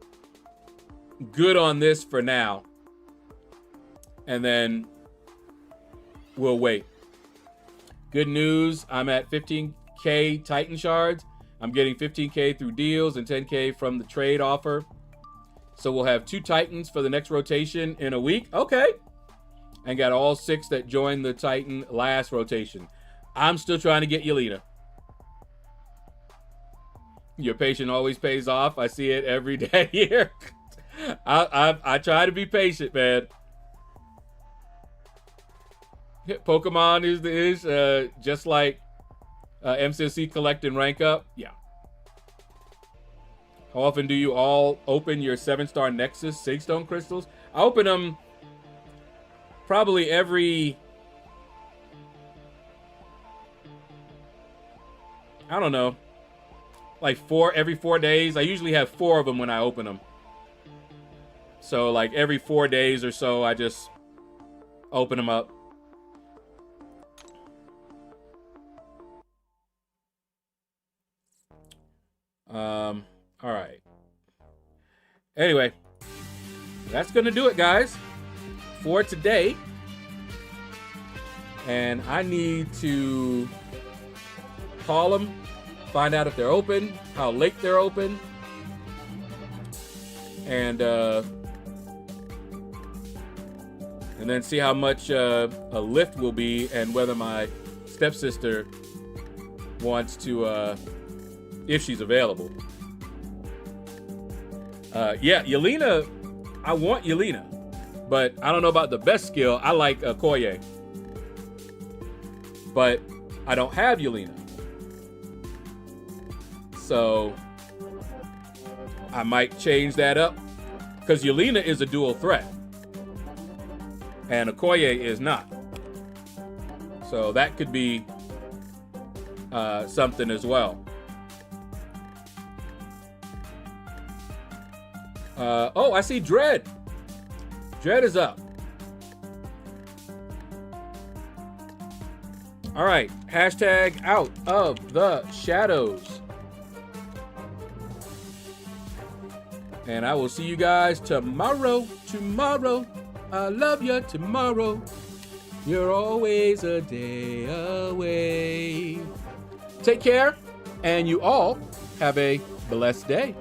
good on this for now. And then we'll wait. Good news, I'm at 15K Titan shards. I'm getting 15K through deals and 10K from the trade offer. So we'll have 2 Titans for the next rotation in a week. Okay. And got all 6 that joined the Titan last rotation. I'm still trying to get Yelena. Your patience always pays off. I see it every day here. I try to be patient, man. Pokemon is just like MCC collect and rank up. Yeah. How often do you all open your 7-star Nexus Sigstone crystals? I open them probably every, I don't know, like every 4 days. I usually have 4 of them when I open them. So like every 4 days or so, I just open them up. All right. Anyway, that's gonna do it, guys, for today. And I need to call them, find out if they're open, how late they're open, and then see how much a lift will be, and whether my stepsister wants to, if she's available. Yeah, Yelena, I want Yelena, but I don't know about the best skill. I like Koye, but I don't have Yelena. So I might change that up, because Yelena is a dual threat and Okoye is not. So that could be something as well. Oh, I see Dread. Dread is up. All right, hashtag out of the shadows. And I will see you guys tomorrow. I love you tomorrow. You're always a day away. Take care, and you all have a blessed day.